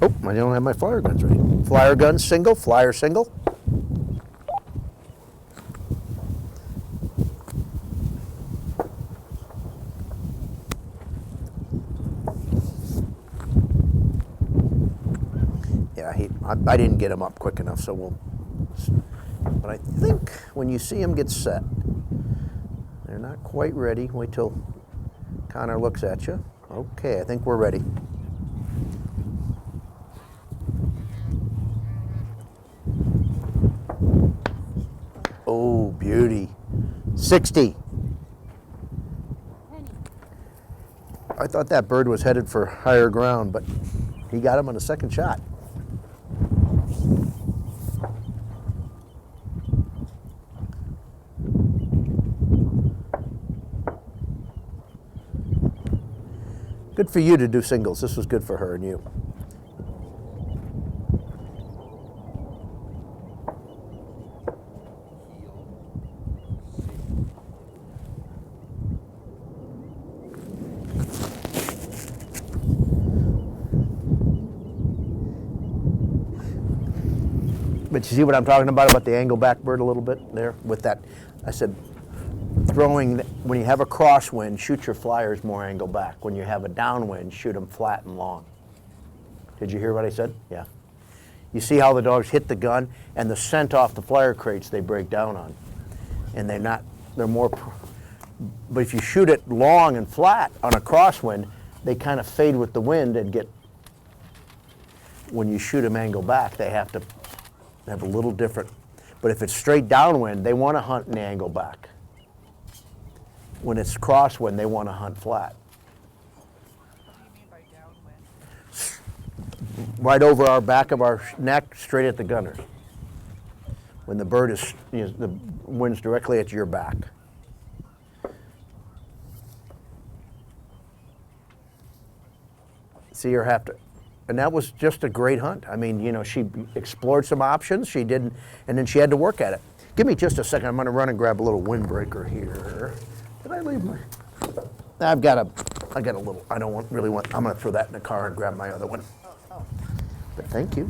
B: Oh, I don't have my flyer guns ready. Flyer gun single, flyer single. Yeah, I didn't get him up quick enough, so we'll. But I think when you see him get set, they're not quite ready. Wait till Connor looks at you. Okay, I think we're ready. Oh, beauty. 60. I thought that bird was headed for higher ground, but he got him on the second shot. Good for you to do singles. This was good for her and you. But you see what I'm talking about the angle back bird a little bit there with that. I said, throwing, when you have a crosswind, shoot your flyers more angle back. When you have a downwind, shoot them flat and long. Did you hear what I said? Yeah. You see how the dogs hit the gun and the scent off the flyer crates they break down on. And they're more, but if you shoot it long and flat on a crosswind, they kind of fade with the wind and get, when you shoot them angle back, they have to have a little different. But if it's straight downwind, they want to hunt in the angle back. When it's crosswind, they want to hunt flat.
G: What do you mean by downwind?
B: Right over our back of our neck, straight at the gunner. When the bird is, the wind's directly at your back. See her have to, and that was just a great hunt. I mean, she explored some options, she didn't, and then she had to work at it. Give me just a second, I'm gonna run and grab a little windbreaker here. Did I leave my, I got a little, I don't really want, I'm gonna throw that in the car and grab my other one. But thank you.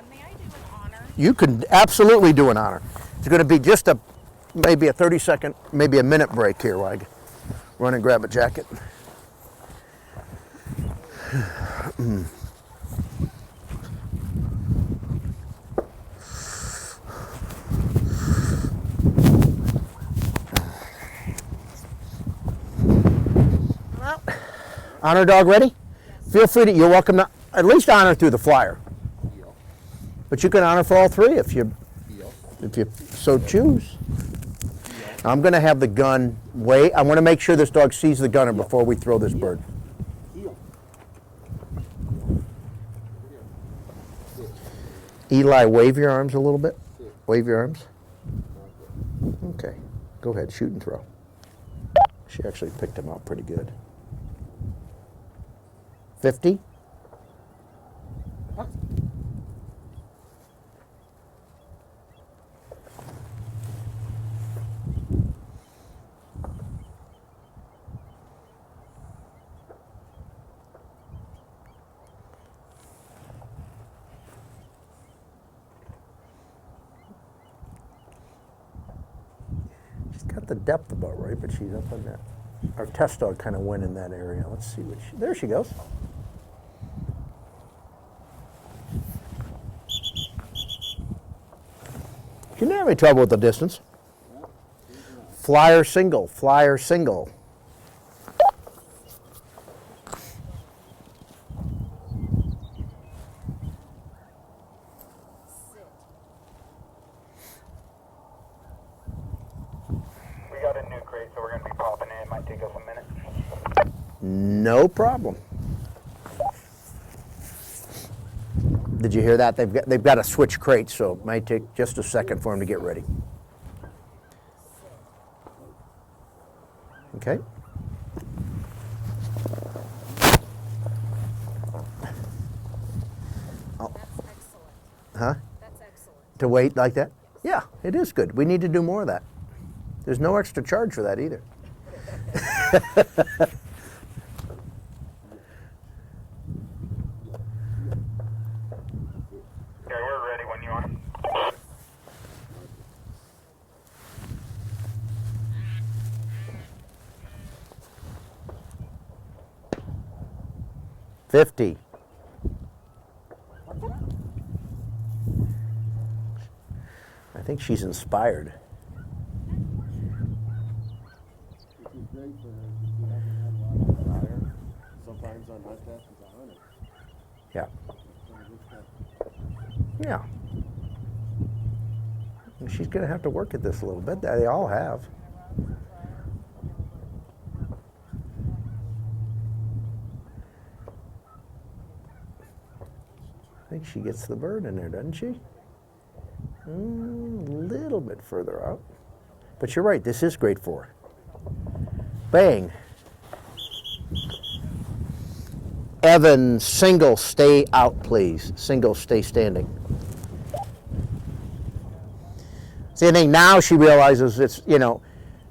I: May I do an honor?
B: You can absolutely do an honor. It's going to be just maybe a 30-second, maybe a minute break here while I run and grab a jacket. Honor dog ready? Feel free to, you're welcome to at least honor through the flyer. But you can honor for all three if you so choose. I'm going to have the gun wait. I want to make sure this dog sees the gunner before we throw this bird.
C: Heel.
B: Eli, wave your arms a little bit. Wave your arms. Okay. Go ahead, shoot and throw. She actually picked him out pretty good. 50. She's got the depth about right, but she's up on that. Our test dog kind of went in that area. Let's see what she, there she goes. She didn't have any trouble with the distance. Flyer single, flyer single.
E: We got a new crate, so we're going to be popping in. It might take us a minute.
B: No problem. Did you hear that? They've got to switch crates, so it might take just a second for them to get ready. Okay. Oh.
I: That's excellent.
B: Huh?
I: That's excellent.
B: To wait like that? Yeah, it is good. We need to do more of that. There's no extra charge for that either.
E: Yeah, we're ready when you are.
B: $50. I think she's inspired.
C: Which is great for her because she hasn't had a lot of fire. Sometimes on hot test it's 100.
B: Yeah.
C: Some of this stuff.
B: Yeah. And she's going to have to work at this a little bit. They all have. I think she gets the bird in there, doesn't she? A little bit further out. But you're right, this is great for her. Bang. Evan, single, stay out, please. Single, stay standing. See, I think now she realizes it's, you know,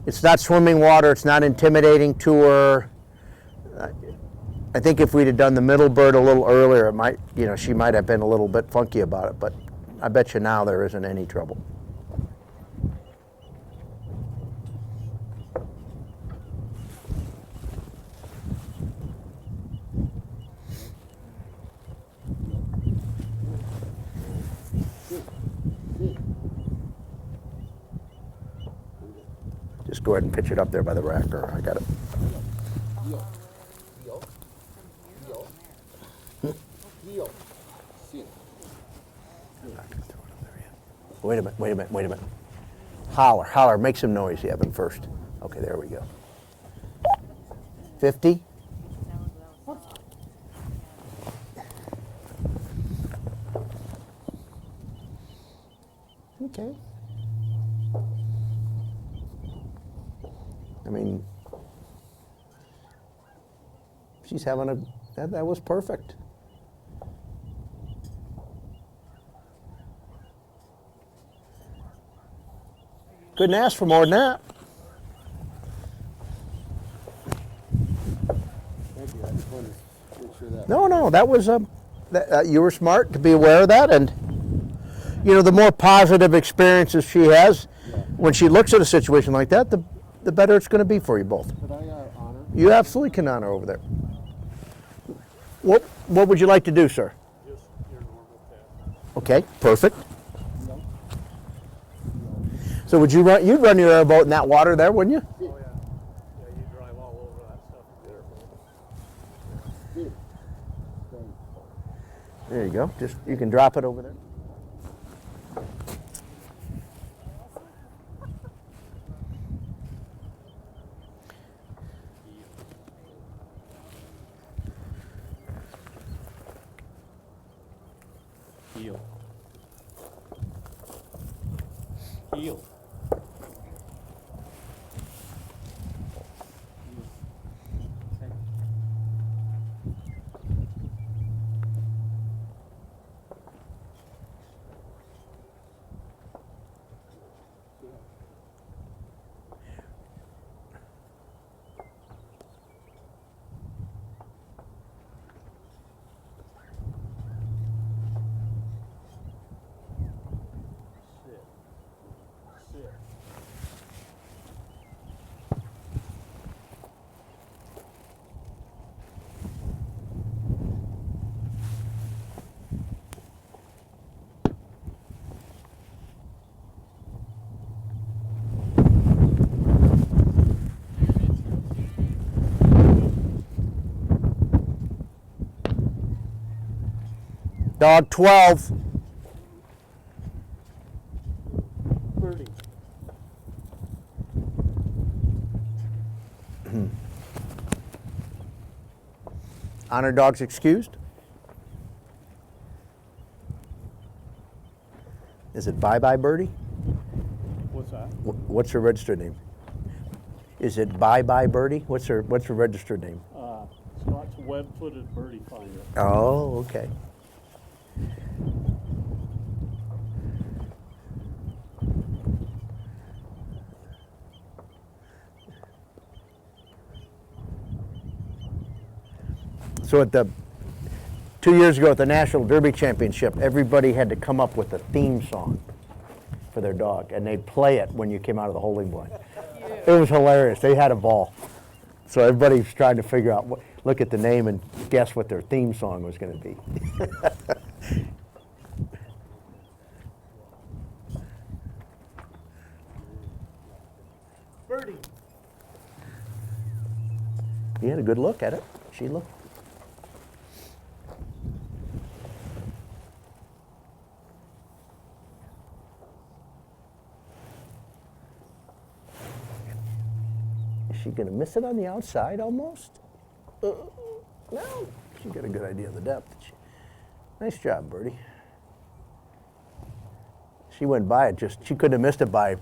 B: it's not swimming water, it's not intimidating to her. I think if we'd have done the middle bird a little earlier, it might, you know, she might have been a little bit funky about it, but I bet you now there isn't any trouble. Just go ahead and pitch it up there by the racker. I got it. Wait a minute, wait a minute, wait a minute. Holler, holler, make some noise, Evan, first. Okay, there we go. 50? Okay. I mean, she's having a, that was perfect. Couldn't ask for more than that.
C: Thank you. I just wanted to make sure that.
B: No, that was you were smart to be aware of that, and you know, the more positive experiences she has, when she looks at a situation like that, the better it's going to be for you both.
C: Could I honor?
B: You absolutely can honor over there. What would you like to do, sir?
A: Just your normal test.
B: Okay, perfect. So would you run? You'd run your airboat in that water there, wouldn't you?
A: Oh, yeah. Yeah, you drive all over that stuff.
B: There you go. Just you can drop it over there.
A: Heel.
B: Dog 12.
A: Birdie.
B: Honor dogs excused. Is it Bye Bye Birdie?
A: What's that?
B: What's her registered name? Is it Bye Bye Birdie? What's her registered name?
A: Scott's web-footed birdie finder.
B: Oh, okay. So at the 2 years ago at the National Derby Championship, everybody had to come up with a theme song for their dog, and they'd play it when you came out of the holding blind. It was hilarious. They had a ball. So everybody's trying to figure out, look at the name and guess what their theme song was going to be.
H: Birdie.
B: You had a good look at it, Sheila. Is she going to miss it on the outside almost? No, she got a good idea of the depth. Nice job, Birdie. She went by it she couldn't have missed it by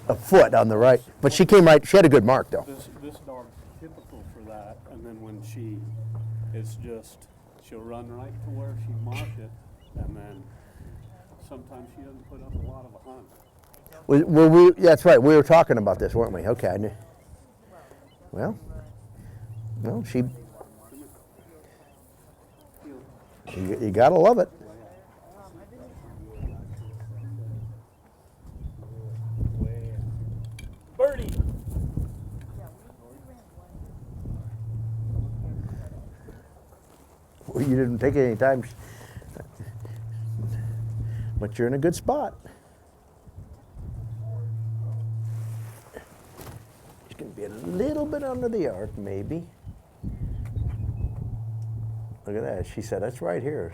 B: a foot on the right. But she came right, she had a good mark though.
A: This dog's typical for that, and then when she'll run right to where she marked it, and then sometimes she doesn't put up a lot of a hunt.
B: Well, that's right, we were talking about this, weren't we? Okay, I knew. Well, you gotta love it.
H: Birdie.
B: Well, you didn't take it any time, but you're in a good spot. It's going to be a little bit under the arc, maybe. Look at that. She said, that's right here.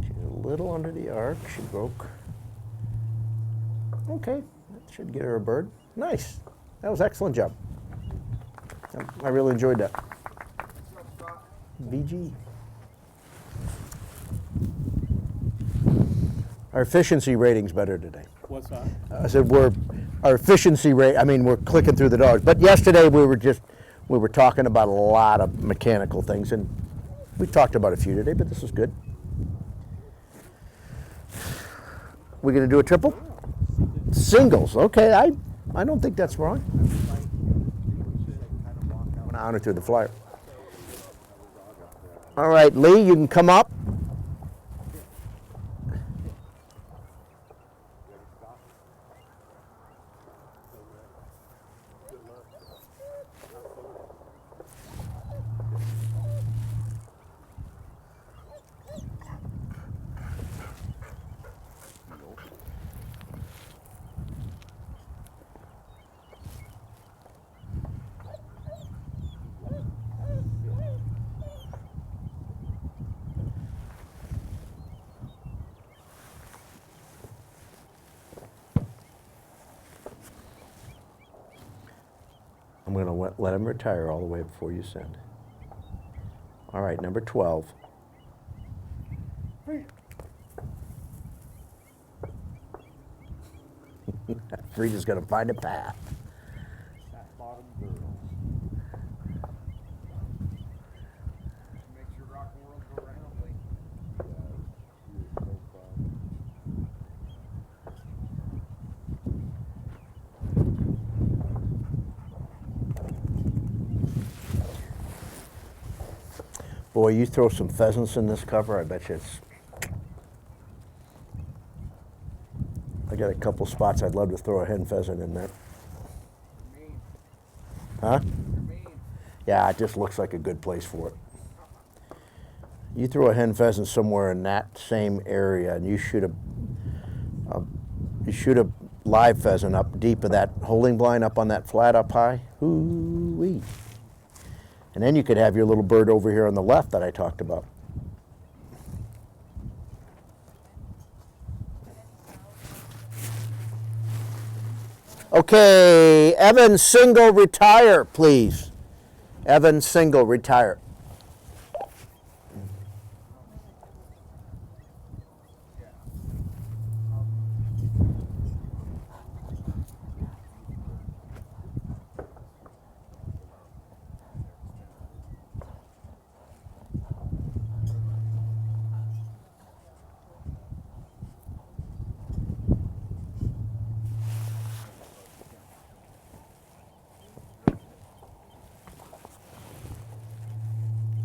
B: She's a little under the arc. She broke. Okay. That should get her a bird. Nice. That was excellent job. I really enjoyed that. BG. Our efficiency rating's better today.
A: What's that?
B: I said our efficiency rate, we're clicking through the dogs. But yesterday we were talking about a lot of mechanical things, and we talked about a few today, but this was good. We're gonna do a triple? Singles, okay, I don't think that's wrong. I'm gonna honor through the flyer. All right, Lee, you can come up. I'm going to let him retire all the way before you send. All right, number 12. Frida's gonna find a path.
C: That bottom girls.
E: Makes your rock world go round, Lee.
C: She is so fun.
B: Boy, you throw some pheasants in this cover, I bet you it's. I got a couple spots I'd love to throw a hen pheasant in there.
E: Mean.
B: Huh?
E: You're mean.
B: Yeah, it just looks like a good place for it. You throw a hen pheasant somewhere in that same area, and you shoot a live pheasant up deep of that holding blind up on that flat up high. Ooh-wee. And then you could have your little bird over here on the left that I talked about. Okay, Evan Single, retire, please. Evan Single, retire.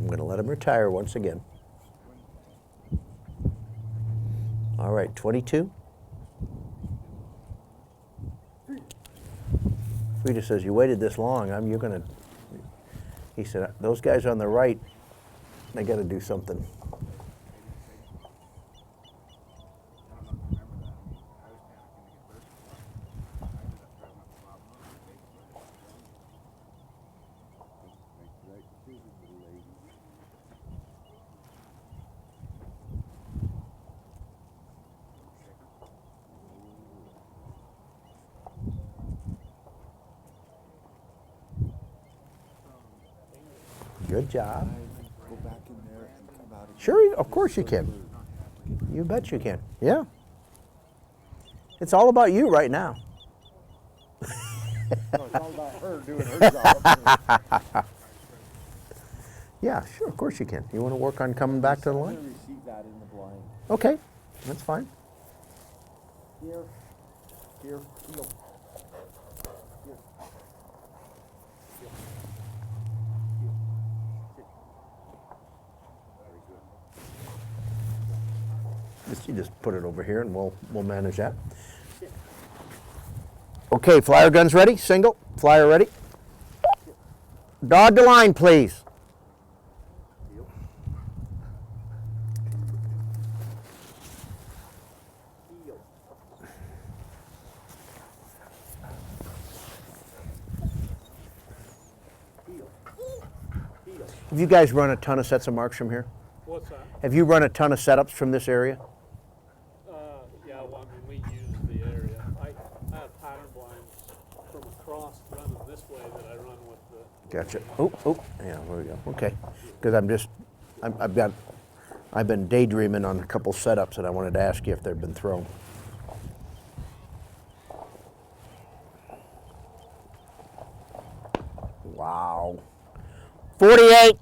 B: I'm going to let him retire once again. All right, 22. Frida says, you waited this long. You're going to, he said, those guys on the right, they got to do something.
C: Make the right decision, little lady.
B: Good job.
C: Go back in there and come out again.
B: Sure, of course you can. You bet you can. Yeah. It's all about you right now.
C: No, it's all about her doing her job.
B: Yeah, sure, of course you can. You want to work on coming back to the
C: I'm
B: line?
C: gonna receive that in the blind.
B: Okay, that's fine.
C: Here, heel. Here. Heel. Heel. Sit. Very good.
B: You just put it over here and we'll manage that. Okay, flyer guns ready? Single, flyer ready? Dog the line, please.
C: Heel. Heel. Heel. Heel.
B: Have you guys run a ton of sets of marks from here?
A: What's that?
B: Have you run a ton of setups from this area?
A: Yeah, well, I mean, we use the area. I have pattern blinds from across running this way that I run with the.
B: Gotcha. Oh, yeah, there we go. Okay, because I've been daydreaming on a couple setups and I wanted to ask you if they've been thrown. Wow. 48.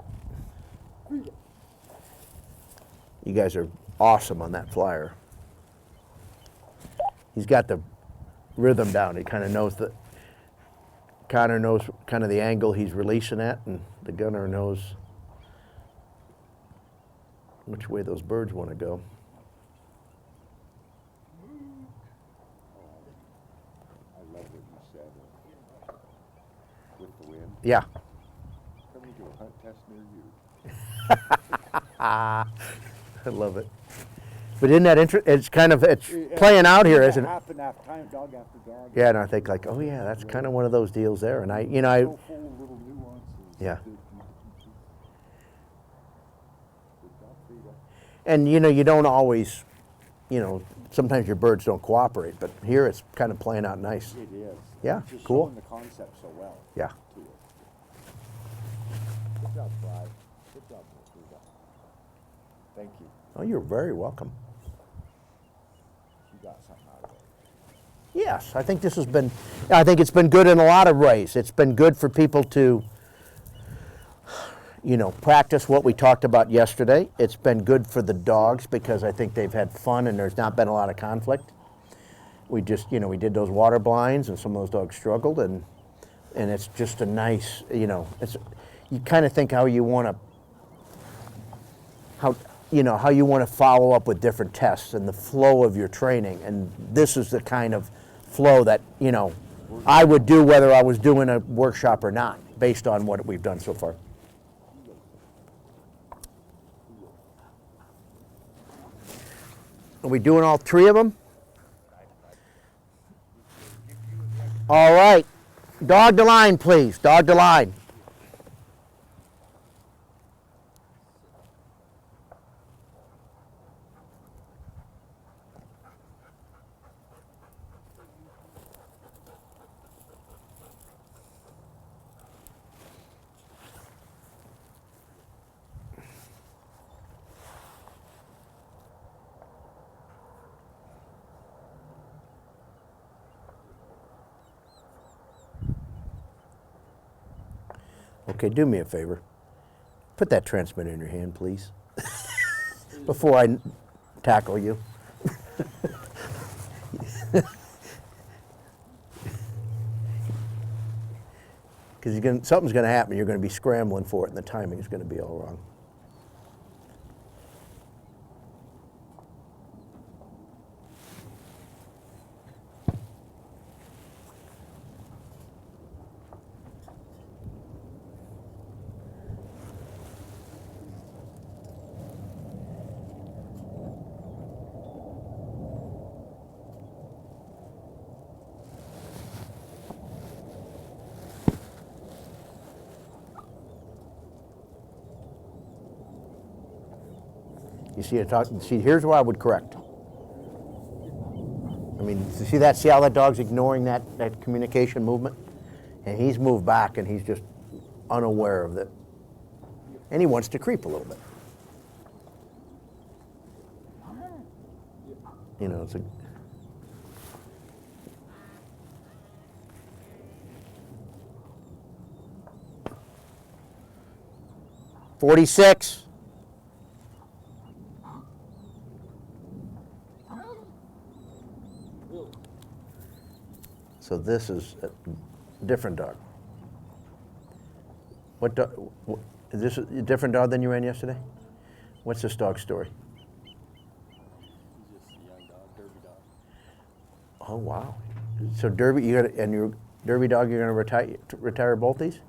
B: You guys are awesome on that flyer. He's got the rhythm down. He kind of knows Connor knows kind of the angle he's releasing at, and the gunner knows which way those birds want to go.
C: I love what you said. With the wind.
B: Yeah.
C: Coming to a hunt test near you.
B: I love it. But isn't that interesting? It's kind of, it's playing out here, isn't it?
C: Half and half time, dog after dog.
B: Yeah, and I think like, oh yeah, that's kind of one of those deals there. And I
C: So full of little nuances.
B: Yeah.
C: Good job, Frida.
B: and you don't always, sometimes your birds don't cooperate, but here it's kind of playing out nice.
C: It is.
B: Yeah,
C: It's just
B: cool.
C: showing the concept so well.
B: Yeah.
C: To it. Good job, Clyde. Good job, Frida. Thank you.
B: Oh, you're very welcome.
C: You got something out of it.
B: Yes, I think I think it's been good in a lot of ways. It's been good for people to, practice what we talked about yesterday. It's been good for the dogs because I think they've had fun and there's not been a lot of conflict. We just, we did those water blinds and some of those dogs struggled and it's just a nice, you kind of think how you want to follow up with different tests and the flow of your training. And this is the kind of flow that, I would do whether I was doing a workshop or not, based on what we've done so far. Are we doing all three of them? All right. Dog to line, please. Dog to line. Okay, do me a favor. Put that transmitter in your hand, please, before I tackle you. Because something's going to happen. You're going to be scrambling for it, and the timing is going to be all wrong. You see, here's where I would correct. I mean, see that? See how that dog's ignoring that communication movement? And he's moved back and he's just unaware of it. And he wants to creep a little bit. It's a... $46. So this is a different dog. What dog? Is this a different dog than you ran yesterday? What's this dog's story?
C: He's just a young dog, Derby dog.
B: Oh wow! So Derby, your Derby dog, you're gonna retire both these?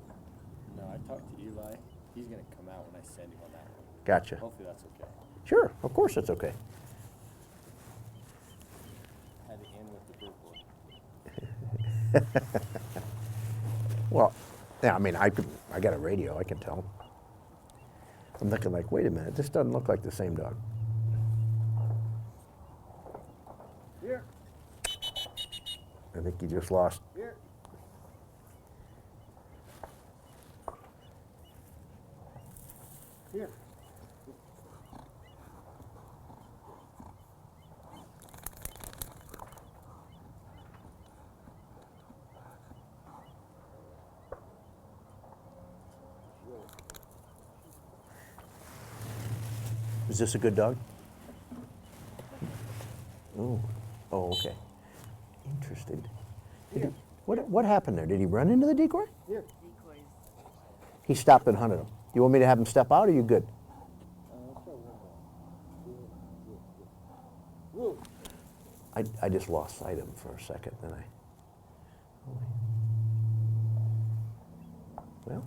C: No, I talked to Eli. He's gonna come out when I send him on that one.
B: Gotcha.
C: Hopefully that's okay.
B: Sure, of course it's okay.
C: Had to end with the bird boy.
B: Well, yeah, I mean, I got a radio, I can tell. I'm looking like, wait a minute, this doesn't look like the same dog.
C: Here,
B: I think you just lost.
C: here. Here.
B: Is this a good dog? Oh, okay. Interesting. What happened there? Did he run into the decoy?
C: Here.
B: He stopped and hunted him. You want me to have him step out, or are you good? I just lost sight of him for a second, then well,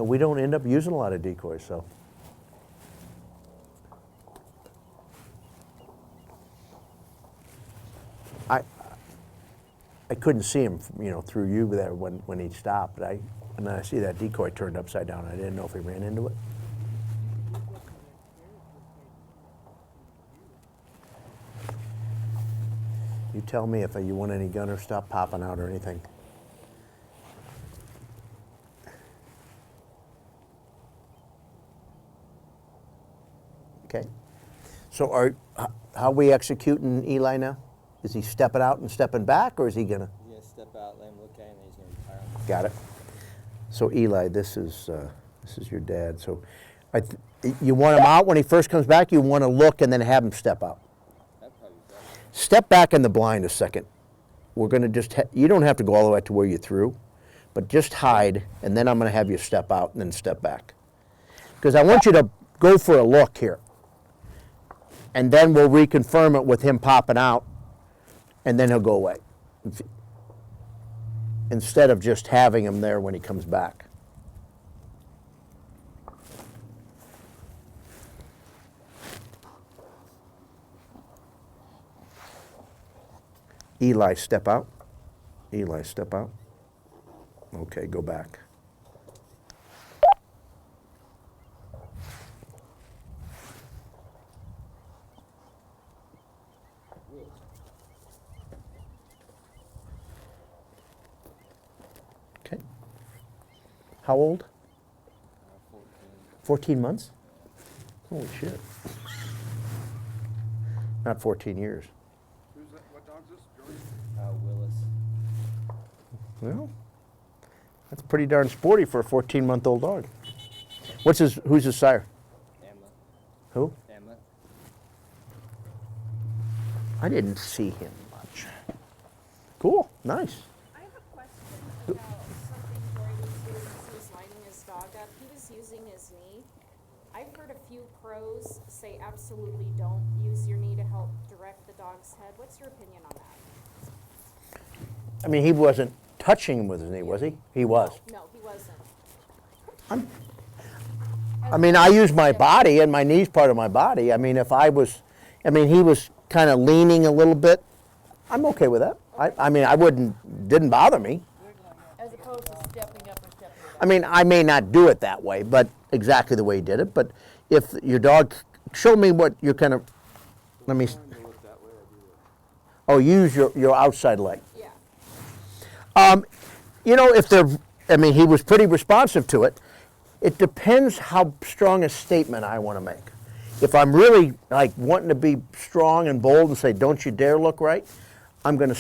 B: we don't end up using a lot of decoys, so. I couldn't see him, through you there when he stopped. And then I see that decoy turned upside down. I didn't know if he ran into it. You tell me if you want any gunners stop popping out or anything. Okay. So how are we executing Eli now? Is he stepping out and stepping back, or is he gonna?
J: He's gonna step out, let him look at it, and then he's gonna retire.
B: Got it. So Eli, this is your dad. So you want him out when he first comes back. You want to look and then have him step out.
J: That'd probably be better.
B: Step back in the blind a second. We're gonna just. You don't have to go all the way to where you're through, but just hide, and then I'm gonna have you step out and then step back. Because I want you to go for a look here. And then we'll reconfirm it with him popping out, and then he'll go away. Instead of just having him there when he comes back. Eli, step out. Eli, step out. Okay, go back. Okay. How old? 14 months? Holy shit. Not 14 years.
E: Who's that? What dog's this? Jordan?
J: Willis.
B: Well, that's pretty darn sporty for a 14-month-old dog. Who's his sire?
J: Emma.
B: Who?
J: Emma.
B: I didn't see him much. Cool, nice.
I: I have a question about something Joy was doing as he was lining his dog up. He was using his knee. I've heard a few pros say absolutely don't use your knee to help direct the dog's head. What's your opinion on that?
B: I mean, he wasn't touching him with his knee, was he? He was.
I: No, he wasn't.
B: I mean, I use my body, and my knee's part of my body. I mean, he was kind of leaning a little bit. I'm okay with that. I mean, didn't bother me.
G: As opposed to stepping up and stepping back.
B: I mean, I may not do it that way, but exactly the way he did it. But if your dog, show me what you're kind of, let me, oh, use your outside leg.
I: Yeah.
B: You know, he was pretty responsive to it. It depends how strong a statement I want to make. If I'm really like wanting to be strong and bold and say, "Don't you dare look right," I'm gonna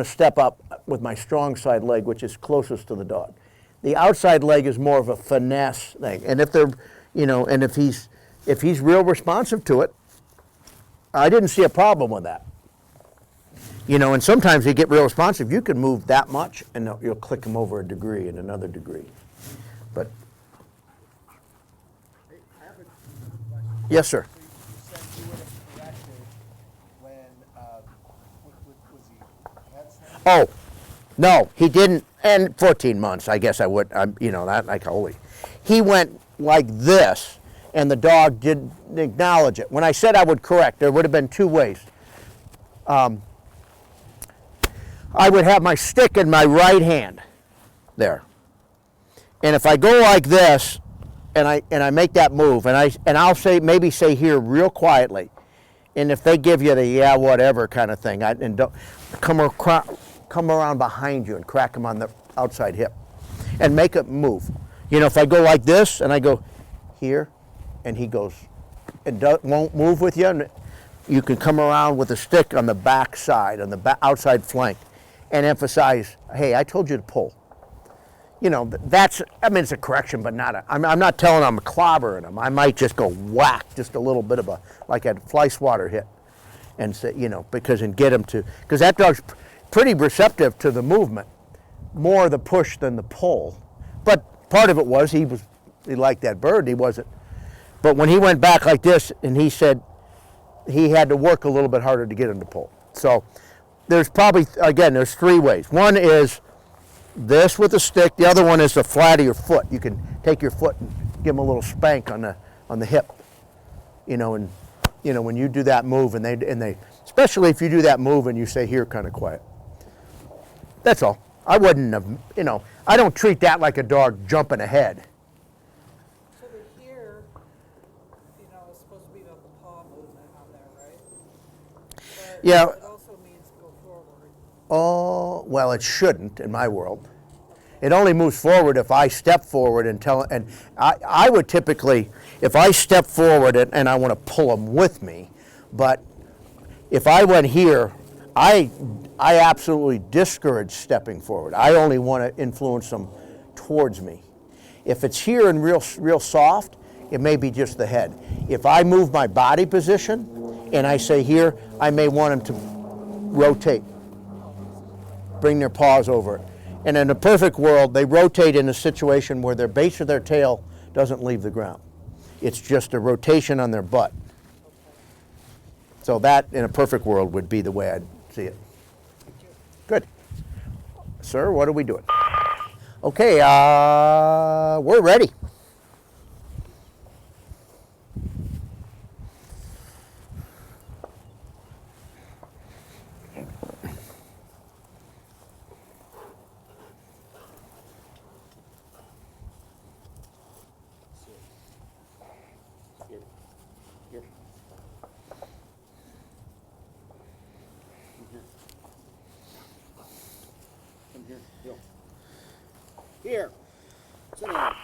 B: step up with my strong side leg, which is closest to the dog. The outside leg is more of a finesse thing, and if he's real responsive to it, I didn't see a problem with that. You know, and sometimes you get real responsive. You can move that much, and you'll click them over a degree and another degree. But
C: Hey, I have a question.
B: yes, sir.
H: You said you would have corrected when, was he head snap?
B: Oh, no, he didn't. And 14 months, I guess I would. That like holy. He went like this, and the dog didn't acknowledge it. When I said I would correct, there would have been two ways. I would have my stick in my right hand there. And if I go like this and I make that move and I'll say here real quietly, and if they give you the yeah whatever kind of thing, and don't come around behind you and crack them on the outside hip and make it move. You know, if I go like this and I go here and he goes and won't move with you, and you can come around with a stick on the back side, on the outside flank, and emphasize, hey, I told you to pull. You know, it's a correction, but I'm not telling them I'm clobbering them. I might just go whack, just a little bit of like a fly swatter hit, and say, because that dog's pretty receptive to the movement, more the push than the pull. But part of it was he liked that bird, he wasn't. But when he went back like this, and he said he had to work a little bit harder to get him to pull. So there's there's three ways. One is this with a stick. The other one is the flat of your foot. You can take your foot and give them a little spank on the hip. And when you do that move, and they especially if you do that move and you say here kind of quiet. That's all. I wouldn't have. I don't treat that like a dog jumping ahead.
D: So the here, is supposed to be the paw movement on there, right? But
B: Yeah.
D: it also means go forward.
B: Oh, well, it shouldn't in my world. It only moves forward if I step forward and tell, and I would typically, if I step forward and I want to pull them with me, but if I went here, I absolutely discourage stepping forward. I only want to influence them towards me. If it's here and real soft, it may be just the head. If I move my body position and I say here, I may want them to rotate, bring their paws over it. And in a perfect world, they rotate in a situation where their base of their tail doesn't leave the ground. It's just a rotation on their butt. So that, in a perfect world, would be the way I'd see it. Good. Sir, what are we doing? Okay, we're ready.
C: Come here, Bill. Here. Sit down.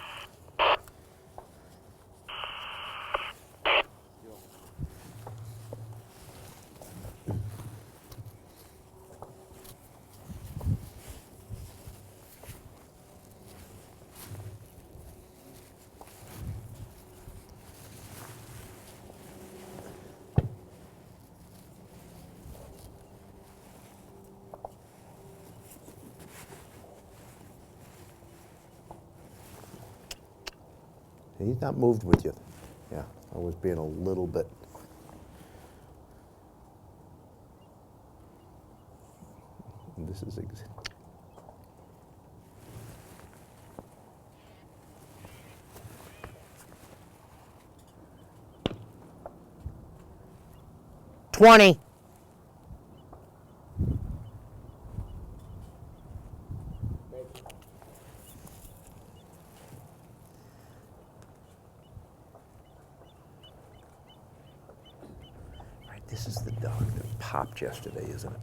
B: He's not moved with you. Yeah, I was being a little bit. This is $20. Right, this is the dog that popped yesterday, isn't it?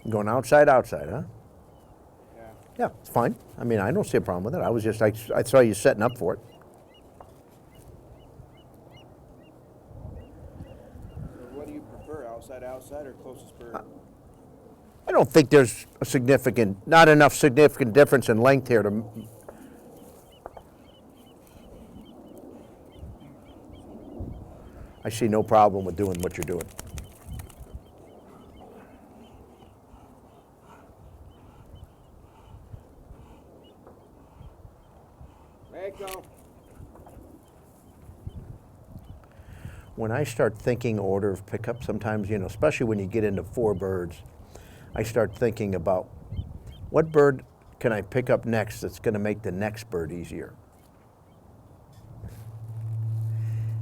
B: Going outside, huh?
E: Yeah.
B: Yeah, it's fine. I mean, I don't see a problem with it. I was just, I saw you setting up for it.
E: So what do you prefer, outside or closest bird?
B: I don't think there's a significant, not enough significant difference in length here to. I see no problem with doing what you're doing.
E: Mako.
B: When I start thinking order of pickup, sometimes, you know, especially when you get into 4 birds, I start thinking about what bird can I pick up next that's going to make the next bird easier.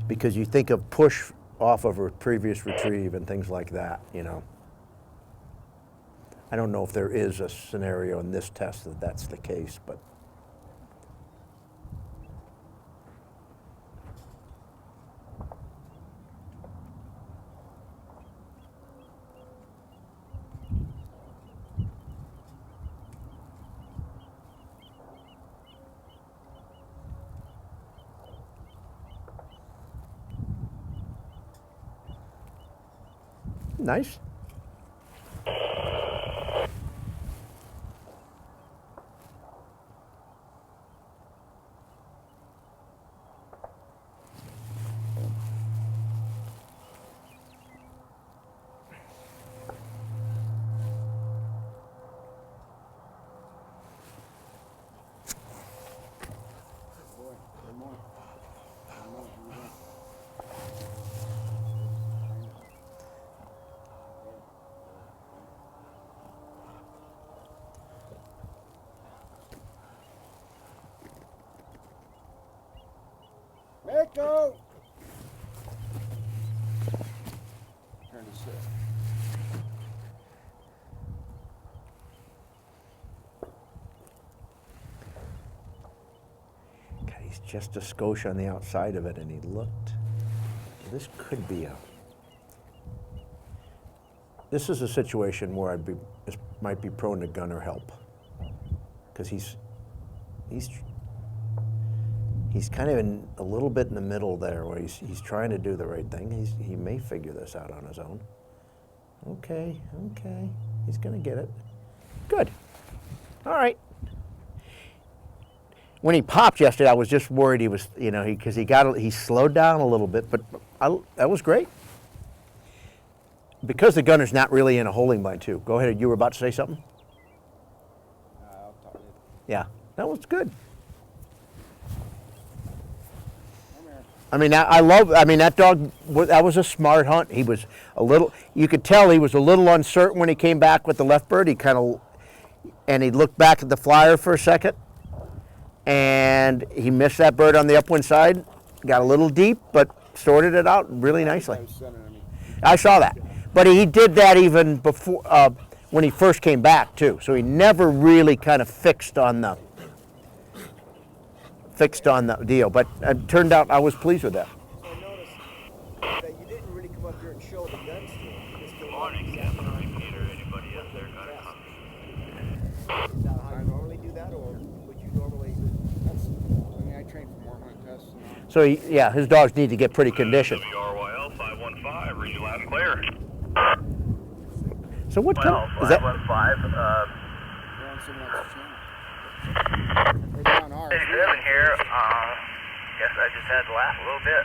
B: Because you think of push off of a previous retrieve and things like that, you know. I don't know if there is a scenario in this test that that's the case, but. Nice.
C: Boy, one more. One more. go.
E: Turn to sit.
B: God, he's just a skosh on the outside of it, and he looked. This could be a. This is a situation where might be prone to gunner help, because he's kind of in a little bit in the middle there, where he's trying to do the right thing. He may figure this out on his own. Okay, he's gonna get it. Good. All right. When he popped yesterday, I was just worried he was, because he slowed down a little bit, but that was great. Because the gunner's not really in a holding bind too. Go ahead, you were about to say something?
J: I'll talk to you.
B: Yeah, that was good. That dog, that was a smart hunt. He was you could tell he was a little uncertain when he came back with the left bird. And he looked back at the flyer for a second, and he missed that bird on the upwind side, got a little deep, but sorted it out really nicely. I saw that. But he did that even before, when he first came back too. So he never really kind of fixed on the deal. But it turned out I was pleased with that.
H: So I noticed that you didn't really come up here and show the guns to him. Just go
K: Morning, Captain Peter. Anybody out there got a copy?
H: Is that how you normally do that, or would you normally?
E: I train for more hunt tests and all.
B: So his dogs need to get pretty conditioned.
K: WRYL 515, read you loud and clear.
B: So what
K: Well,
B: kind is that?
K: 515,
E: They're on someone else's channel. They're on ours.
K: 57 here. Guess I just had to laugh a little bit.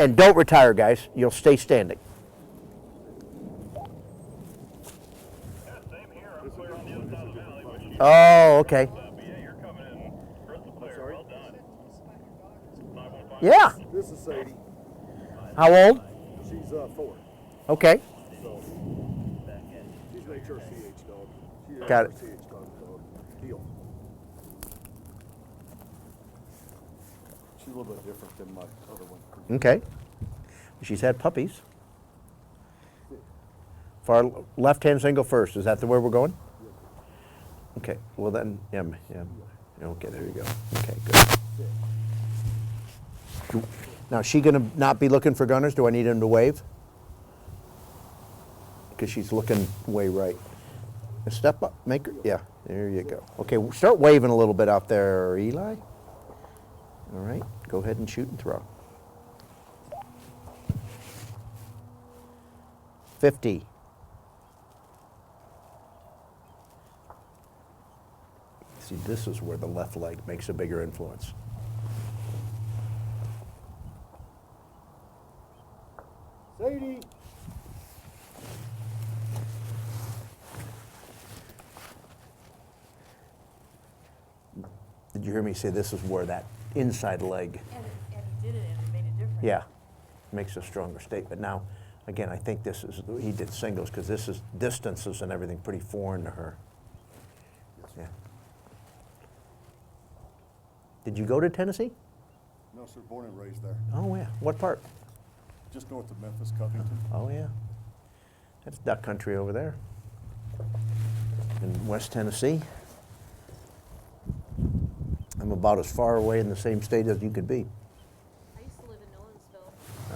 B: And don't retire, guys. You'll stay standing.
K: Same here. I'm clear on the other side of the valley, which you
B: Oh, okay.
K: BA, you're coming in crystal clear. Well done. 515.
B: Yeah.
C: This is Sadie.
B: How old?
C: She's 4.
B: Okay.
C: So she's an HRCH dog. She's
B: Got it.
C: HRCH dog. Deal. She's a little bit different than my other one.
B: Okay. She's had puppies. Far left-hand single first. Is that the way we're going? Okay. Well then, yeah. Okay, there you go. Okay, good. Now, is she gonna not be looking for gunners? Do I need him to wave? Because she's looking way right. Step up, make her, yeah, there you go. Okay, start waving a little bit out there, Eli. All right, go ahead and shoot and throw. 50. See, this is where the left leg makes a bigger influence.
C: Sadie.
B: Did you hear me say this is where that inside leg,
G: And he did it and it made a difference.
B: yeah, makes a stronger statement. Now, again, I think he did singles because this is distances and everything pretty foreign to her. Yeah. Did you go to Tennessee?
C: No, sir. Born and raised there.
B: Oh, yeah. What part?
C: Just north of Memphis, Covington.
B: Oh, yeah. That's duck country over there in West Tennessee. I'm about as far away in the same state as you could be.
I: I used to live in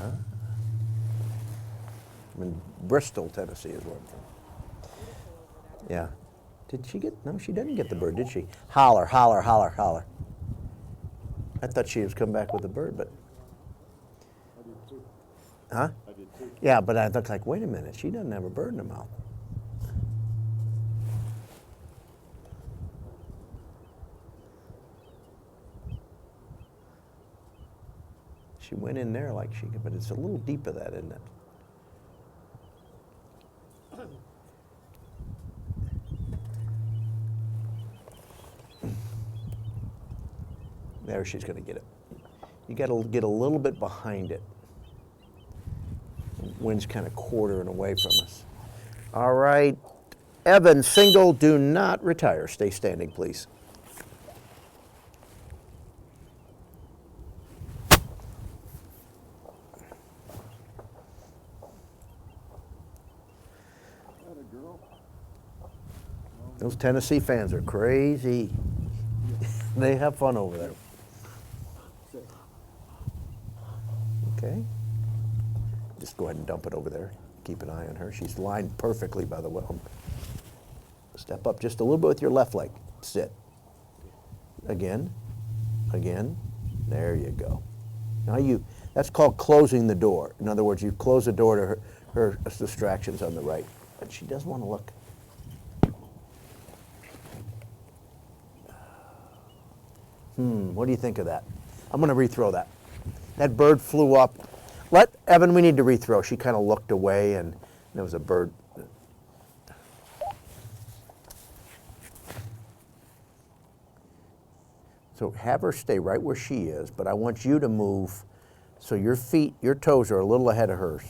I: Nolensville.
B: I'm in Bristol, Tennessee is where I'm from. Yeah. Did she get, no, she didn't get the bird, did she? Holler, holler, holler, holler. I thought she was coming back with the bird, but.
C: I did too.
B: Huh?
C: I did too.
B: Yeah, but I looked like, wait a minute, she doesn't have a bird in her mouth. She went in there like she could, but it's a little deep of that, isn't it? There, she's going to get it. You got to get a little bit behind it. Wind's kind of quartering away from us. All right, Evan, single, do not retire. Stay standing, please.
C: girl.
B: Those Tennessee fans are crazy. They have fun over there.
C: Sit.
B: Okay. Just go ahead and dump it over there. Keep an eye on her. She's lined perfectly by the way. Step up just a little bit with your left leg. Sit. Again. Again. There you go. Now that's called closing the door. In other words, you close the door to her distractions on the right. But she does want to look. What do you think of that? I'm going to rethrow that. That bird flew up. Evan, we need to rethrow. She kind of looked away and there was a bird. So have her stay right where she is, but I want you to move so your feet, your toes are a little ahead of hers.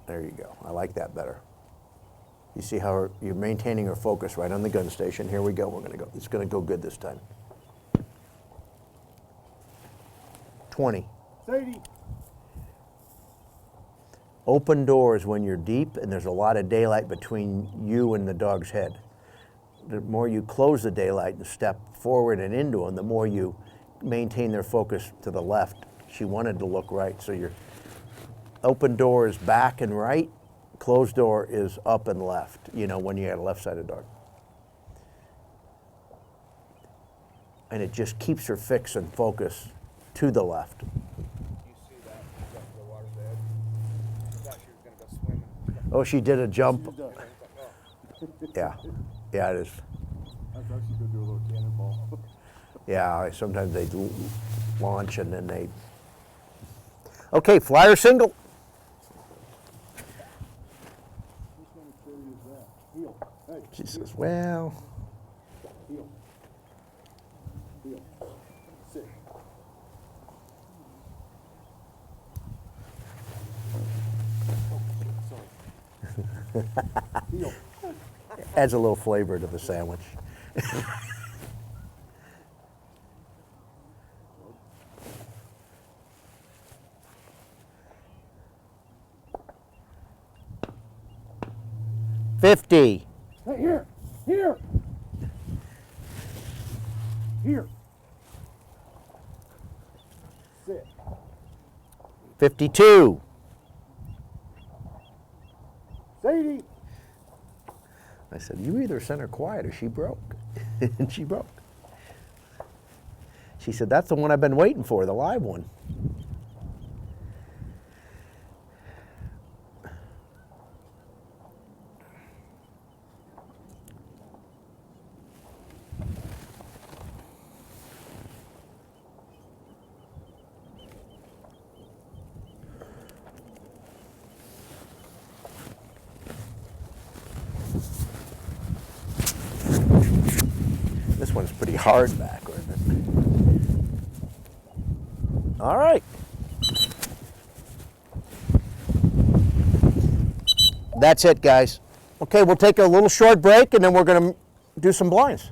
B: There you go. I like that better. You see how you're maintaining her focus right on the gun station. Here we go. We're going to go. It's going to go good this time. 20.
C: Sadie.
B: Open doors when you're deep and there's a lot of daylight between you and the dog's head. The more you close the daylight and step forward and into them, the more you maintain their focus to the left. She wanted to look right, so your open door is back and right, closed door is up and left, you know, when you got a left-sided dog. And it just keeps her fixed and focused to the left.
E: You see that? She got to the water's edge. I thought she was gonna go swimming.
B: Oh, she did a jump.
C: She's done.
B: Yeah, yeah, it is.
C: I thought she could do a little cannonball.
B: Yeah, sometimes they launch and then they. Okay, flyer single.
C: Which kind of trade is that? Heel. Hey.
B: She says, well,
C: Heel. Heel. Sit. Sorry. Heel.
B: adds a little flavor to the sandwich. $50.
C: Hey, here. Here. Sit.
B: 52.
C: Sadie.
B: I said, you either sent her quiet or she broke. And she broke. She said, that's the one I've been waiting for, the live one. This one's pretty hard back, isn't it? All right. That's it, guys. Okay, we'll take a little short break and then we're going to do some blinds.